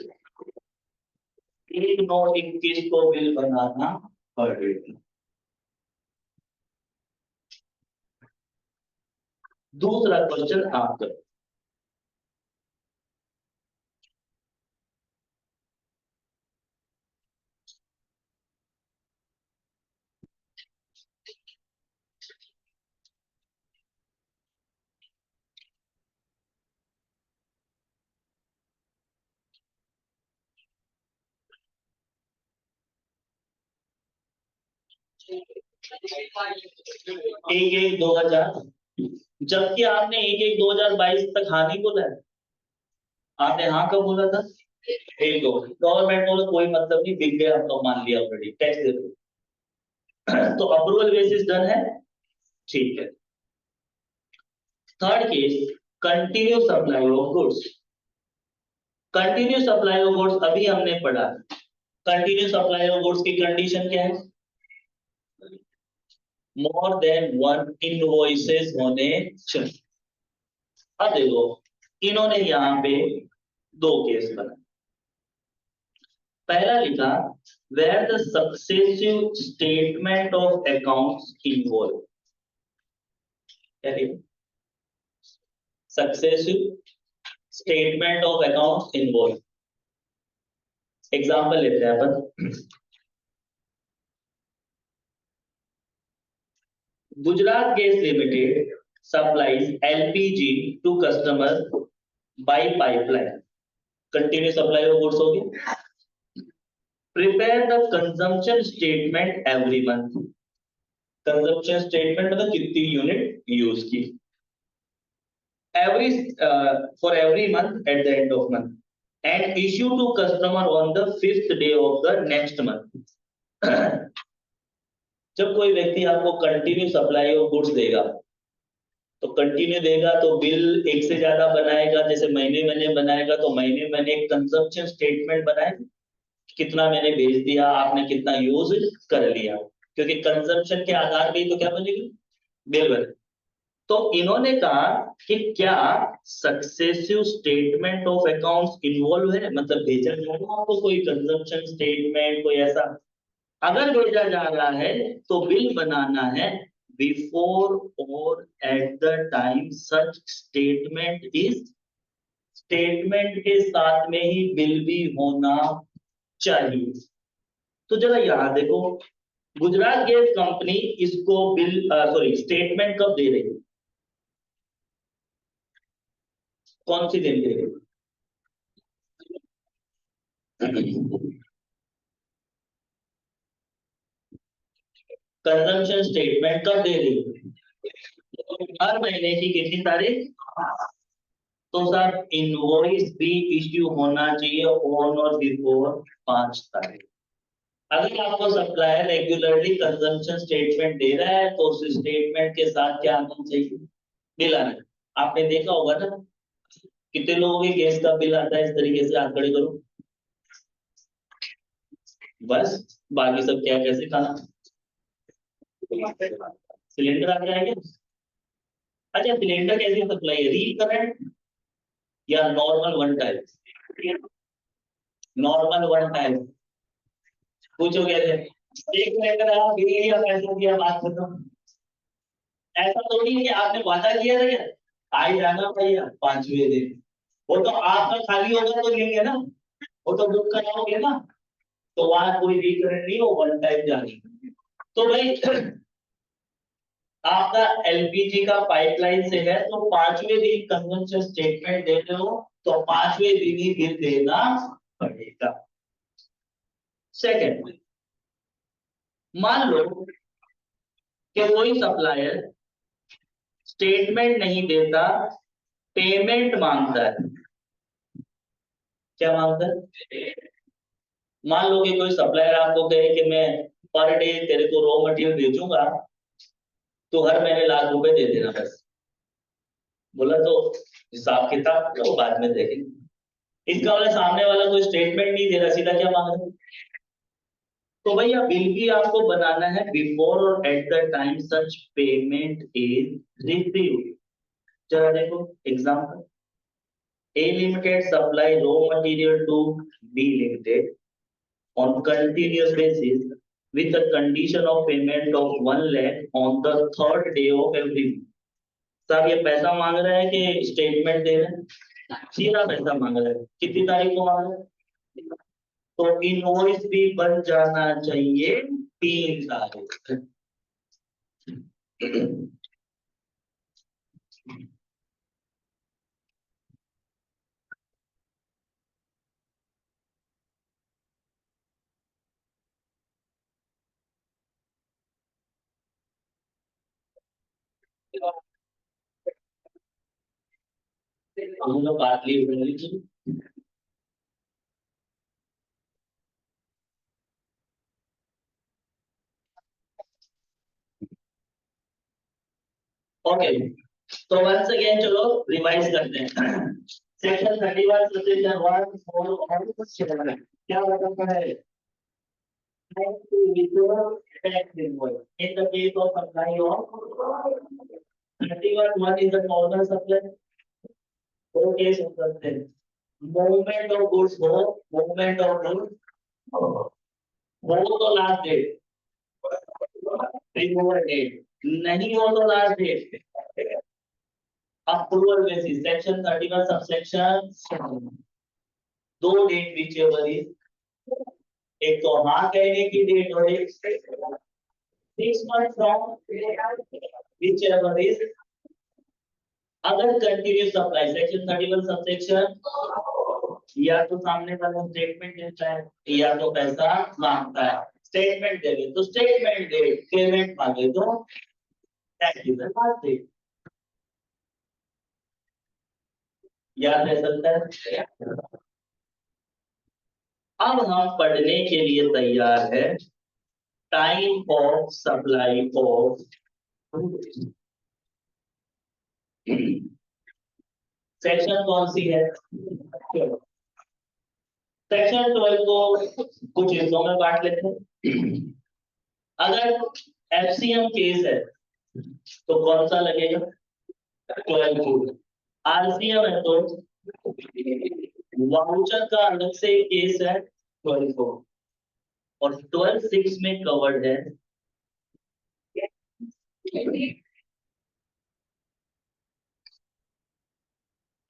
1/9/21 को बिल बनाना पड़ेगा। दूसरा क्वेश्चन आपका, एक एक 2000, जबकि आपने 1/1/2022 तक हाँ नहीं बोला है। आपने हाँ कब बोला था? 1/2। गवर्नमेंट बोला कोई मतलब नहीं, बिक गया हम तो मान लिया ऑलरेडी, टैक्स दे दो। तो अप्रूवल बेसिस डन है, ठीक है। Third case, continue supply of goods. Continue supply of goods अभी हमने पढ़ा। कंटिन्यू सप्लाई ऑफ गुड्स की कंडीशन क्या है? मोर देन वन इनवॉइसेस होने चाहिए। अब देखो, इन्होंने यहां पे दो केस बनाए। पहला लिखा where the successive statement of accounts involve. क्या लिखा? Successive statement of accounts involve. Example लेते हैं अपन। Gujarat Gas Limited supplies LPG to customer by pipeline. Continuous supply of goods होगी। Prepare the consumption statement every month. Consumption statement मतलब कितनी unit use की, every for every month at the end of month and issue to customer on the 5th day of the next month. जब कोई व्यक्ति आपको continue supply of goods देगा तो continue देगा तो बिल एक से ज्यादा बनाएगा, जैसे महीने महीने बनाएगा तो महीने महीने एक कंजम्पशन स्टेटमेंट बनाएगा। कितना मैंने भेज दिया, आपने कितना यूज कर लिया, क्योंकि कंजम्पशन के आधार पे ही तो क्या बनेगी, बिल बने। तो इन्होंने कहा कि क्या successive statement of accounts involve है, मतलब भेजा जा रहा है आपको कोई कंजम्पशन स्टेटमेंट, कोई ऐसा अगर भेजा जा रहा है तो बिल बनाना है बिफोर और at the time such statement is, statement के साथ में ही बिल भी होना चाहिए। तो जरा यहां देखो, गुजरात गैस कंपनी इसको बिल सॉरी स्टेटमेंट कब दे रही है, कौन सी दिन दे रही है? कंजम्पशन स्टेटमेंट कब दे रही है, हर महीने की कितनी तारीख, तो सर इनवॉइस भी इश्यू होना चाहिए ऑन और बिफोर 5 तारीख। अगर आपको सप्लायर रेगुलरली कंजम्पशन स्टेटमेंट दे रहा है तो उस स्टेटमेंट के साथ क्या आना चाहिए, बिल आना चाहिए। आपने देखा होगा ना, कितने लोगों के गैस का बिल आता है इस तरीके से, हाथ खड़े करो, बस, बाकी सब क्या कैसे खाना, सिलेंडर आ जाएगा। अच्छा, सिलेंडर कैसे सप्लाई है, रिकरेंट या normal one time, normal one time, पूछो कैसे, एक सिलेंडर आप बिल लिया, पैसा दिया, बात खत्म। ऐसा थोड़ी है कि आपने वादा किया था क्या, आई जाना भैया 5वें दिन, वो तो आपका खाली होगा तो लेंगे ना, वो तो बुक कराओगे ना, तो वहां कोई रिकरेंट नहीं हो, वन टाइम जानी। तो भाई आपका एलपीजी का पाइपलाइन से है तो 5वें दिन कंजम्पशन स्टेटमेंट देते हो तो 5वें दिन ही बिल देना पड़ेगा। सेकंड, मान लो कि कोई सप्लायर स्टेटमेंट नहीं देता, पेमेंट मांगता है, क्या मांगता है, मान लो कि कोई सप्लायर आपको कहे कि मैं पर डे तेरे को रॉ मटेरियल बेचूंगा, तो हर महीने लाख रुपए दे देना बस, बोला तो हिसाब किताब तो बाद में देखेंगे। इसका वाला सामने वाला कोई स्टेटमेंट नहीं दे रहा, सीधा क्या मांग रहा है, तो भैया बिल भी आपको बनाना है बिफोर और at the time such payment is receive. जरा देखो example, A limited supply raw material to be limited on continuous basis with a condition of payment of 1 lakh on the third day of every week। साहब ये पैसा मांग रहा है कि statement दे रहे हैं, सीधा पैसा मांग रहा है, कितनी तारीख को मांग रहा है, तो इनवॉइस भी बन जाना चाहिए 3 तारीख। हम लोग बात ली हुई। ओके, तो वंस अगेन चलो रिवाइज करते हैं। सेक्शन 31 सेक्शन 1 4 और 7 क्या बताता है, tax invoice in the case of supply of 31 one is the normal supply, दो केस हो सकते हैं, मूवमेंट ऑफ गुड्स हो, मूवमेंट ऑफ गुड्स हो तो लास्ट डेट, रिमूवल डेट नहीं हो तो last date, approval basis section 31 subsection 7 दो डेट विचएवर इज, एक तो हाँ कहने की डेट और एक 6 months फ्रॉम विचएवर इज, अगर कंटिन्यूस सप्लाई सेक्शन 31 सबसेक्शन या तो सामने वाला स्टेटमेंट देता है या तो पैसा मांगता है, स्टेटमेंट देंगे तो स्टेटमेंट दे, पेमेंट मांगे तो टैक्स इज लास्ट डेट, याद रह सकता है। अब हम पढ़ने के लिए तैयार है time of supply of, section कौन सी है, सेक्शन 12 को कुछ हिस्सों में बांट लेते हैं। अगर एफसीएम केस है तो कौन सा लगेगा? 12। आरसीएम है तो वाउचर का अलग से केस है 12 और 12(6) में कवर्ड है।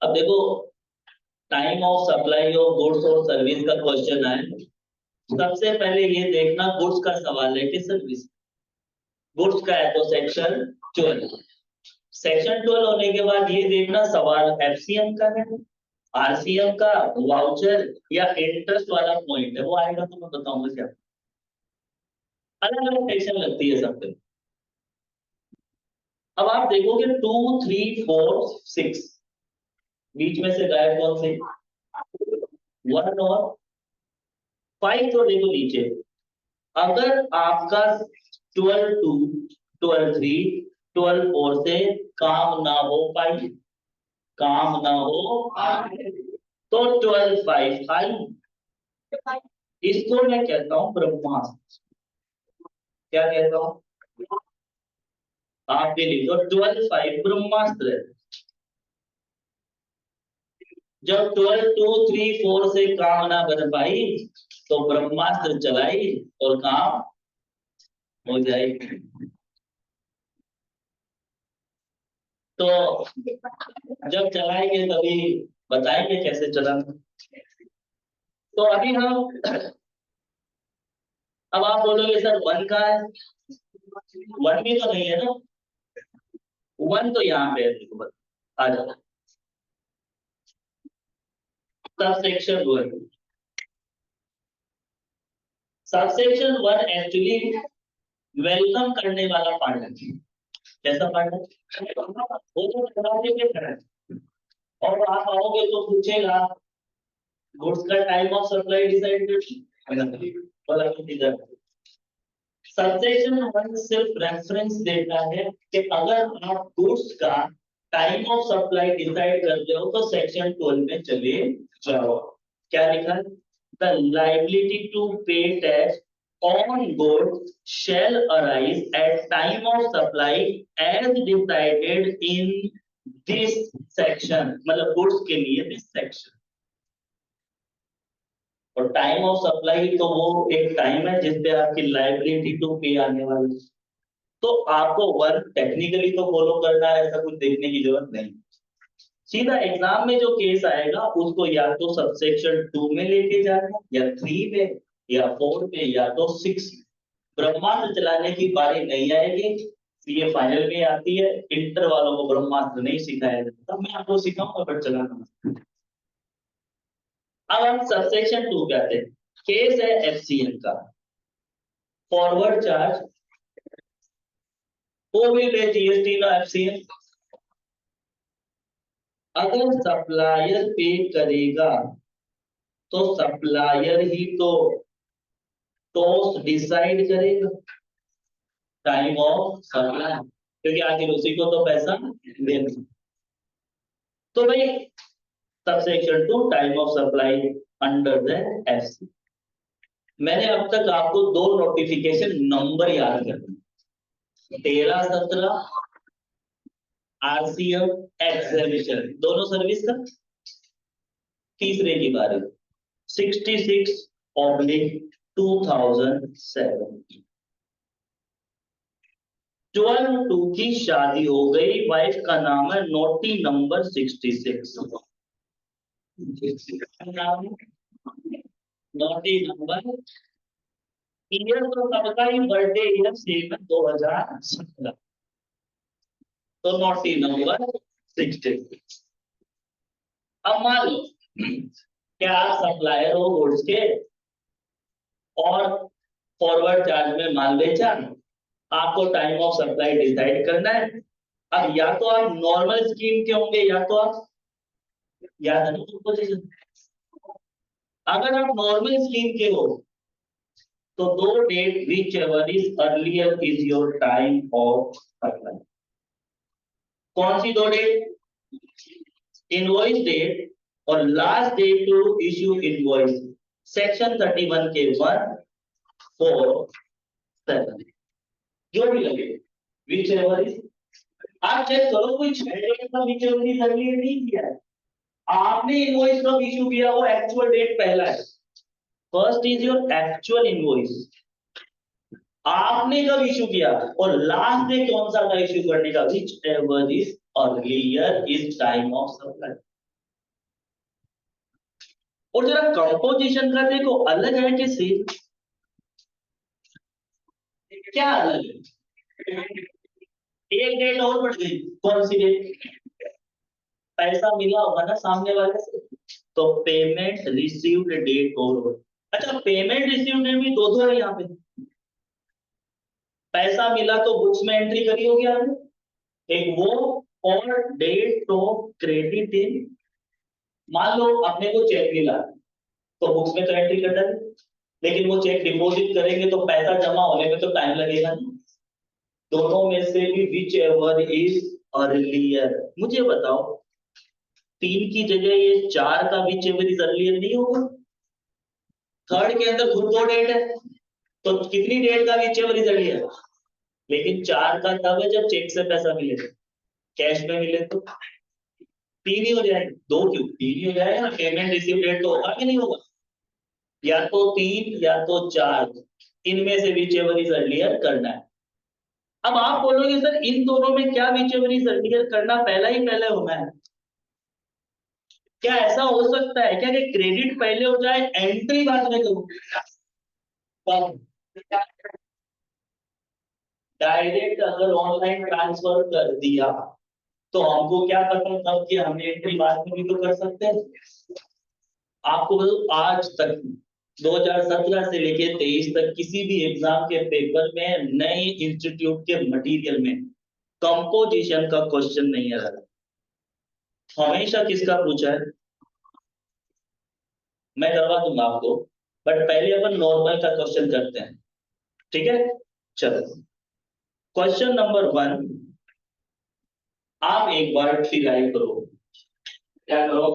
अब देखो, time of supply of goods और सर्विस का क्वेश्चन है। सबसे पहले ये देखना गुड्स का सवाल है कि सर्विस। गुड्स का है तो सेक्शन 12। सेक्शन 12 होने के बाद ये देखना सवाल एफसीएम का है, आरसीएम का, वाउचर या इंटरेस्ट वाला पॉइंट है, वो आएगा तो मैं बताऊंगा क्या। अलग अलग सेक्शन लगती है सब पे। अब आप देखोगे 2, 3, 4, 6 बीच में से गायब कौन से? 1 और 5 तो देखो नीचे। अगर आपका 12(2), 12(3), 12(4) से काम ना हो पाई, काम ना हो तो 12(5) आई। इसको मैं कहता हूं ब्रह्मास्त्र। क्या कहता हूं? आप ये लिखो 12(5) ब्रह्मास्त्र है। जब 12(2), 3, 4 से काम ना बन पाई तो ब्रह्मास्त्र चलाई और काम हो जाएगी। तो जब चलाएंगे तभी बताएंगे कैसे चला। तो अभी हम, अब आप बोलोगे सर 1 कहाँ है? 1 भी तो नहीं है ना। 1 तो यहाँ पे है, देखो बस आ जाओ। सबसेक्शन 1। सबसेक्शन 1 एक्चुअली वेलकम करने वाला पार्ट है। कैसा पार्ट है? वो तो दरवाजे के तरह। और आप आओगे तो पूछेगा गुड्स का टाइम ऑफ सप्लाई डिसाइड कर। सबसेक्शन 1 सिर्फ रेफरेंस देता है कि अगर आप गुड्स का टाइम ऑफ सप्लाई डिसाइड करते हो तो सेक्शन 12 में चले जाओ। क्या लिखा है? द लाइबिलिटी टू पे tax on goods shall arise at time of supply as decided in this section। मतलब गुड्स के लिए दिस सेक्शन। और टाइम ऑफ सप्लाई तो वो एक टाइम है जिसपे आपकी लाइबिलिटी टू पे आने वाली। तो आपको वर्क टेक्निकली तो फॉलो करना है, ऐसा कुछ देखने की जरूरत नहीं। सीधा एग्जाम में जो केस आएगा उसको या तो सबसेक्शन 2 में लेके जाना, या 3 में, या 4 में, या तो 6 में। ब्रह्मास्त्र चलाने की बारी नहीं आएगी। ये फाइनल में आती है। इंटर वालों को ब्रह्मास्त्र नहीं सिखाया जाता, मैं आपको सिखाऊंगा पर चलाना। अब हम सबसेक्शन 2 पे आते हैं। केस है एफसीएम का। फॉरवर्ड चार्ज वो भी जीएसटी ना एफसीएम। अगर सप्लायर पे करेगा तो सप्लायर ही तो कॉस्ट डिसाइड करेगा, टाइम ऑफ सप्लाई, क्योंकि आखिर उसी को तो पैसा देना। तो भाई subsection 2 time of supply under the FC. मैंने अब तक आपको 2 नोटिफिकेशन नंबर याद करना, 13, 17 आरसीएम एग्जीबिशन दोनों सर्विस का। तीसरे की बारी 66/2007। 12(2) की शादी हो गई, वाइफ का नाम है naughty number 66। Naughty number, year तो सबका ही बर्थडे ईयर सेम है 2017। तो नोटी नंबर 66। अब मान लो क्या आप सप्लायर हो गुड्स के और फॉरवर्ड चार्ज में माल बेचा, आपको टाइम ऑफ सप्लाई डिसाइड करना है। अब या तो आप नॉर्मल स्कीम के होंगे या तो आप, याद है ना पोजीशन। अगर आप नॉर्मल स्कीम के हो तो 2 date whichever is earlier is your time of supply. कौन सी 2 डेट? इनवॉइस डेट और last date to issue invoice. Section 31 के 1, 4, 7 जो भी लगे, विच एवर इज। आप चेक करो कोई 6 डेट का विच एवर इज अर्लियर नहीं किया है। आपने इनवॉइस कब इशू किया, वो एक्चुअल डेट पहला है। First is your actual invoice, आपने कब इशू किया, और लास्ट डे कौन सा था इशू करने का, which ever is earlier is time of supply. और जरा कंपोजिशन का देखो, अलग है कि सेम, क्या अलग है। एक डेट और बढ़ गई, कौन सी डेट, पैसा मिला होगा ना सामने वाले से, तो पेमेंट रिसीव्ड डेट और। अच्छा, पेमेंट रिसीव्ड डेट भी दो दो है यहाँ पे। पैसा मिला तो बुक्स में एंट्री करी होगी आपने, एक वो, और डेट ऑफ क्रेडिट इन। मान लो अपने को चेक मिला तो बुक्स में तो एंट्री कर डाली, लेकिन वो चेक डिपॉजिट करेंगे तो पैसा जमा होने में तो टाइम लगेगा ना। दोनों में से भी विच एवर इज अर्लियर। मुझे बताओ, 3 की जगह ये 4 का विच एवर इज अर्लियर नहीं होगा। थर्ड के अंदर खुद 2 डेट है, तो कितनी डेट का विच एवर इज अर्लियर। लेकिन 4 का तब है जब चेक से पैसा मिले, कैश में मिले तो 3 ही हो जाएगा। 2 क्यों, 3 ही हो जाएगा ना, पेमेंट रिसीव डेट तो होगा कि नहीं होगा। या तो 3 या तो 4, इनमें से विच एवर इज अर्लियर करना है। अब आप बोलोगे सर इन दोनों में क्या विच एवर इज अर्लियर करना पहला ही पहले होना है। क्या ऐसा हो सकता है क्या कि क्रेडिट पहले हो जाए, एंट्री बाद में करूं। डायरेक्ट अगर ऑनलाइन ट्रांसफर कर दिया तो हमको क्या पता तब कि हमने एंट्री बाद में भी तो कर सकते हैं। आपको बताऊं, आज तक 2017 से लेके 23 तक किसी भी एग्जाम के पेपर में नए इंस्टीट्यूट के मटेरियल में कंपोजिशन का क्वेश्चन नहीं आ रहा। हमेशा किसका पूछा है, मैं करवा दूंगा आपको, बट पहले अपन नॉर्मल का क्वेश्चन करते हैं, ठीक है। चलो, क्वेश्चन नंबर 1, आप एक बार फिल करो, क्या करो।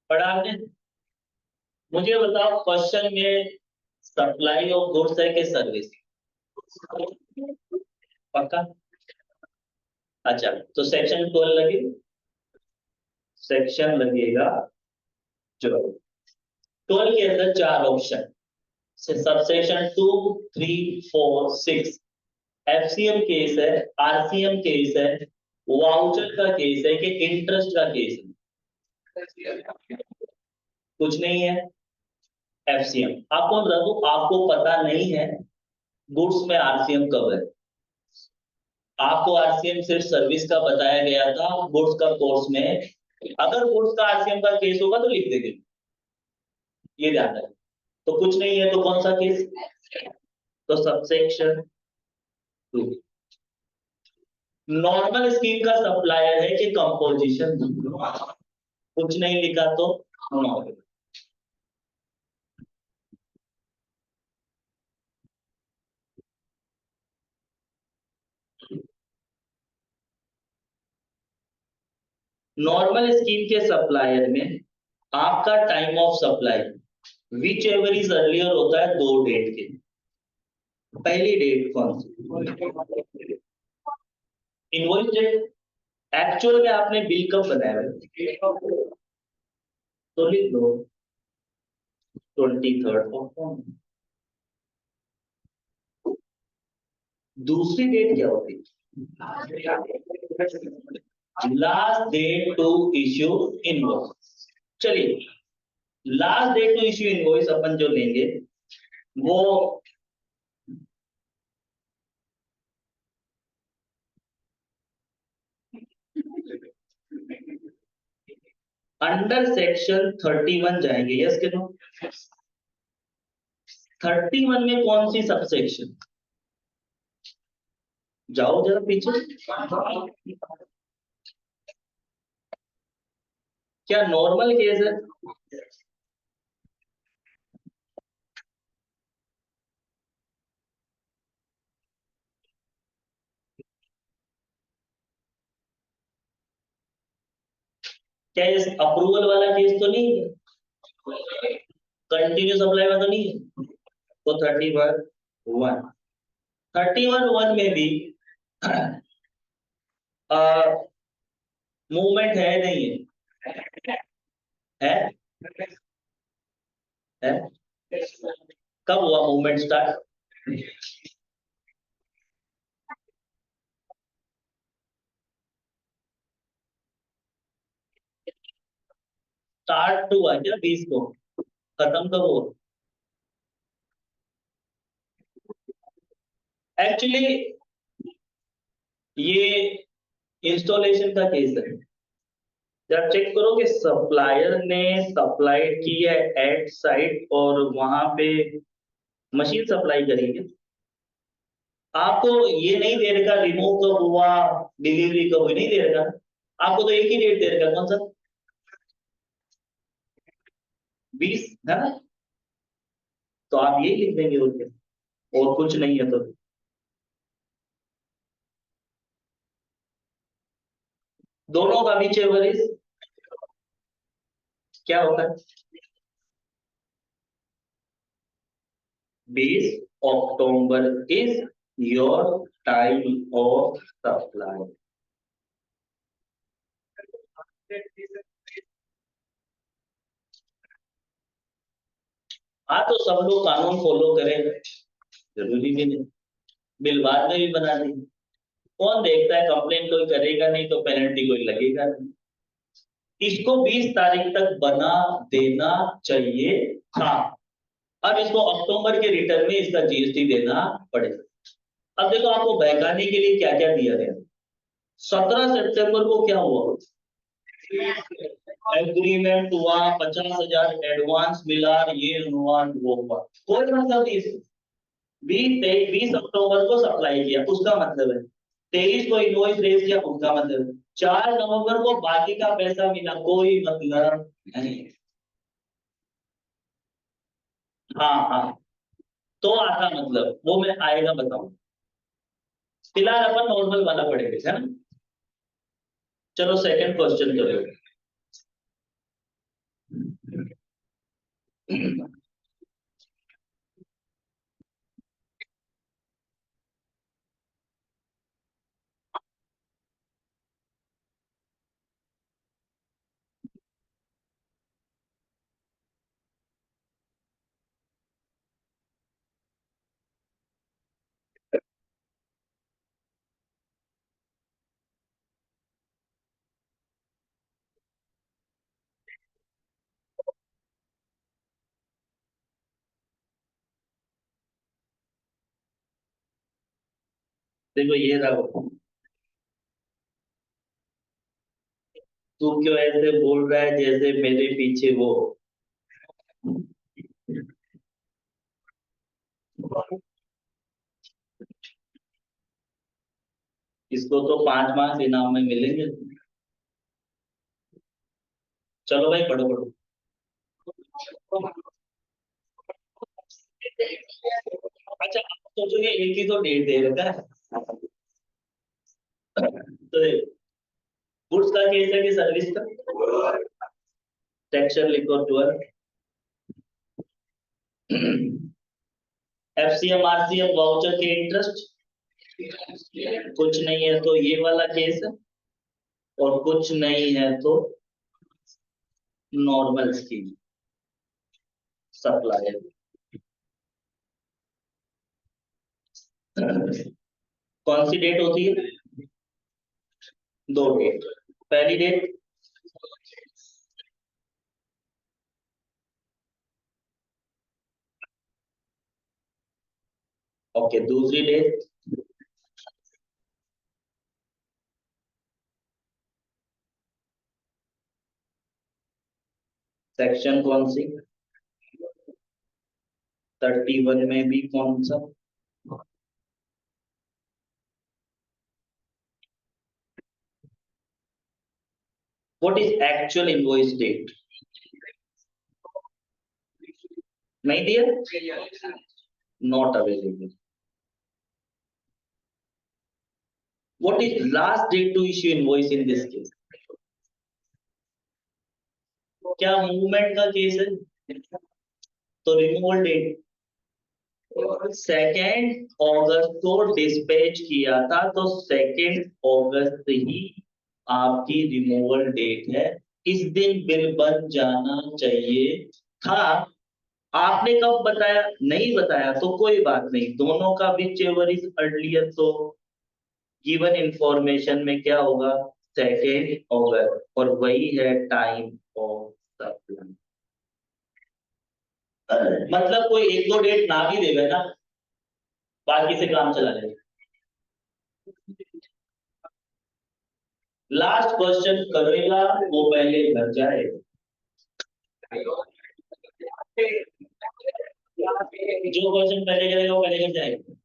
पढ़ा आपने, मुझे बताओ क्वेश्चन में सप्लाई ऑफ गुड्स है कि सर्विस, पक्का। अच्छा, तो सेक्शन 12 लगे, सेक्शन लगेगा 12। 12 के अंदर 4 ऑप्शन, सबसेक्शन 2, 3, 4, 6। एफसीएम केस है, आरसीएम केस है, वाउचर का केस है कि इंटरेस्ट का केस है। कुछ नहीं है। एफसीएम आपको बता दूं, आपको पता नहीं है गुड्स में आरसीएम कब है। आपको आरसीएम सिर्फ सर्विस का बताया गया था गुड्स का कोर्स में। अगर गुड्स का आरसीएम का केस होगा तो लिख देंगे, ये ध्यान रखें। तो कुछ नहीं है तो कौन सा केस, तो सबसेक्शन 2। नॉर्मल स्कीम का सप्लायर है कि कंपोजिशन, कुछ नहीं लिखा तो नॉर्मल। नॉर्मल स्कीम के सप्लायर में आपका time of supply which ever is earlier होता है 2 डेट के। पहली डेट कौन सी? Invoice date. एक्चुअल में आपने बिल कब बनाया है? तो लिख दो 23rd। दूसरी डेट क्या होती है? Last date to issue invoice. चलिए, last date to issue invoice अपन जो लेंगे वो अंडर सेक्शन 31 जाएंगे। यस के नो? 31 में कौन सी सब सेक्शन? जाओ जरा पीछे। क्या नॉर्मल केस है? क्या ये अप्रूवल वाला केस तो नहीं है? कंटिन्यू सप्लाई में तो नहीं है? तो 31 31 में भी मूवमेंट है नहीं है? है? कब हुआ मूवमेंट स्टार्ट? स्टार्ट हुआ क्या 20 को? खत्म कब हुआ? एक्चुअली ये इंस्टॉलेशन का केस है। जब चेक करो कि सप्लायर ने सप्लाई की है एट साइट और वहां पे मशीन सप्लाई करेगी, आपको ये नहीं दे रखा रिमूव कब हुआ, डिलीवरी कब हुई, नहीं दे रखा। आपको तो एक ही डेट दे रखा, कौन सा? 20 है ना? तो आप यही लिख देंगे और क्या, और कुछ नहीं है तो। दोनों का बीच एवरेज क्या होता है? 20 October is your time of supply. हाँ, तो सब लोग कानून फॉलो करें जरूरी भी नहीं। बिल बाद में भी बना देंगे। कौन देखता है? कंप्लेन कोई करेगा नहीं तो पेनल्टी कोई लगेगा नहीं। इसको 20 तारीख तक बना देना चाहिए था। अब इसको अक्टूबर के रिटर्न में इसका जीएसटी देना पड़ेगा। अब देखो, आपको बहकाने के लिए क्या क्या दिया गया। 17 सितंबर को क्या हुआ? एग्रीमेंट हुआ, 50,000 एडवांस मिला, ये हुआ वो हुआ। कोई मतलब नहीं इसमें। 20 अक्टूबर को सप्लाई किया उसका मतलब है, 23 को इनवॉइस रेज किया उसका मतलब है, 4 नवंबर को बाकी का पैसा मिला, कोई मतलब नहीं। हाँ हाँ, तो आता मतलब वो मैं आएगा बताऊं। फिलहाल अपन नॉर्मल वाला पढ़ेंगे, है ना? चलो सेकंड क्वेश्चन करो। देखो ये रहा। तू क्यों ऐसे बोल रहा है जैसे मेरे पीछे वो? इसको तो 5 मार्क्स इनाम में मिलेंगे। चलो भाई, पढ़ो पढ़ो। अच्छा, आप सोचोगे एक ही तो डेट दे रखा है। तो गुड्स का केस है कि सर्विस का? सेक्शन लिखो 12। एफसीएम आरसीएम वाउचर के इंटरेस्ट कुछ नहीं है तो ये वाला केस है, और कुछ नहीं है तो नॉर्मल स्कीम सप्लाई। कौन सी डेट होती है? दो डेट। पहली डेट ओके, दूसरी डेट सेक्शन कौन सी? 31 में भी कौन सा? What is actual invoice date? नहीं दिया, not available. What is last date to issue invoice in this case? क्या मूवमेंट का केस है तो रिमूवल डेट 2 अगस्त को डिस्पैच किया था, तो 2 अगस्त ही आपकी रिमूवल डेट है। इस दिन बिल बन जाना चाहिए था। आपने कब बताया? नहीं बताया तो कोई बात नहीं, दोनों का विच एवर इज अर्लियर, तो गिवन इंफॉर्मेशन में क्या होगा? 2 अगस्त, और वही है टाइम ऑफ सप्लाई। मतलब कोई एक दो डेट ना भी देगा ना, बाकी से काम चला जाएगा। लास्ट क्वेश्चन करेगा वो पहले घर जाए। जो क्वेश्चन पहले करेगा वो पहले घर जाएगा।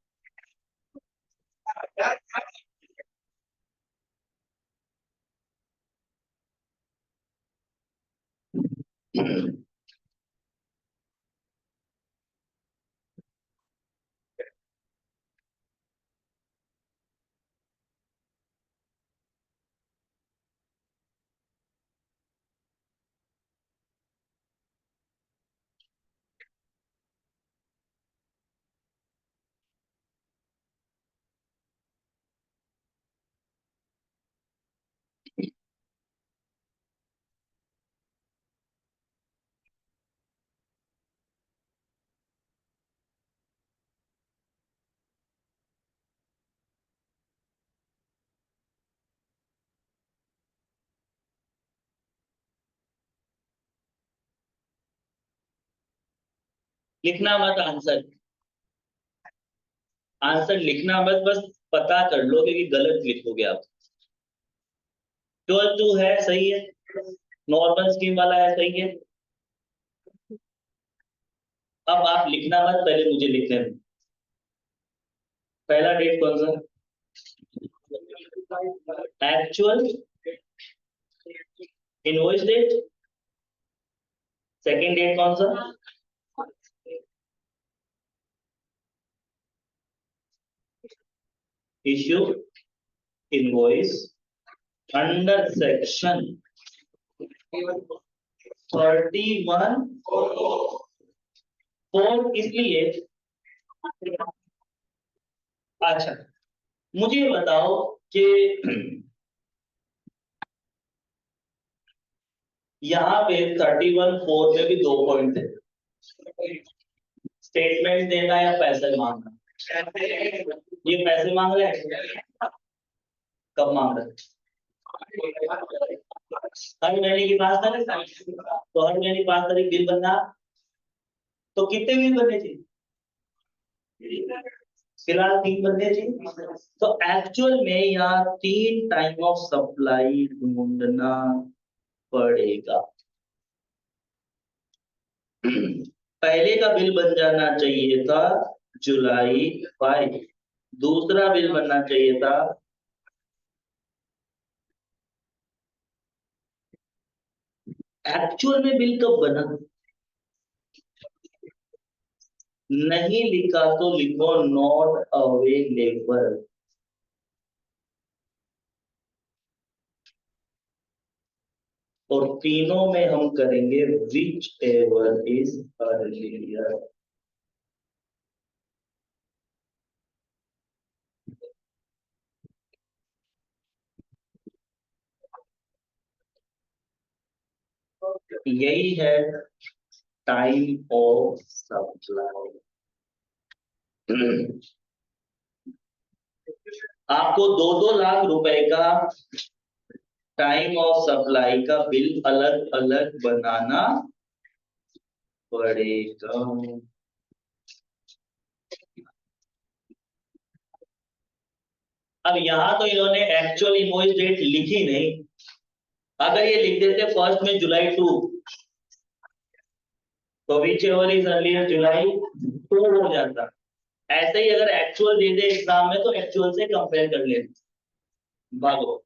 लिखना मत आंसर, आंसर लिखना मत, बस पता कर लो कि गलत लिखोगे आप। 12 है सही है, नॉर्मल स्कीम वाला है सही है। अब आप लिखना मत, पहले मुझे लिखने दो। पहला डेट कौन सा? Actual invoice date. Second date कौन सा? Issue invoice under section 31 four, इसलिए। अच्छा, मुझे बताओ कि यहाँ पे 31/4 में भी दो पॉइंट थे, स्टेटमेंट देना या पैसे मांगना। ये पैसे मांग रहे हैं, कब मांग रहे हैं? हर महीने की 5 तारीख, तो हर महीने की 5 तारीख बिल बनना। तो कितने बिल बनने चाहिए? फिलहाल 3 बनने चाहिए। तो एक्चुअल में यहाँ 3 टाइम ऑफ सप्लाई ढूंढना पड़ेगा। पहले का बिल बन जाना चाहिए था जुलाई 5, दूसरा बिल बनना चाहिए था एक्चुअल में बिल कब बना? नहीं लिखा तो लिखो नॉट अवेलेबल। और तीनों में हम करेंगे विच एवर इज अर्लियर। यही है टाइम ऑफ सप्लाई। आपको 2-2 लाख रुपए का टाइम ऑफ सप्लाई का बिल अलग अलग बनाना पड़ेगा। अब यहां तो इन्होंने एक्चुअल इनवॉइस डेट लिखी नहीं। अगर ये लिख देते फर्स्ट में जुलाई 2, तो विच एवर इज अर्लियर जुलाई 2 हो जाता। ऐसे ही अगर एक्चुअल दे दे एग्जाम में तो एक्चुअल से कंपेयर कर लेते। भागो।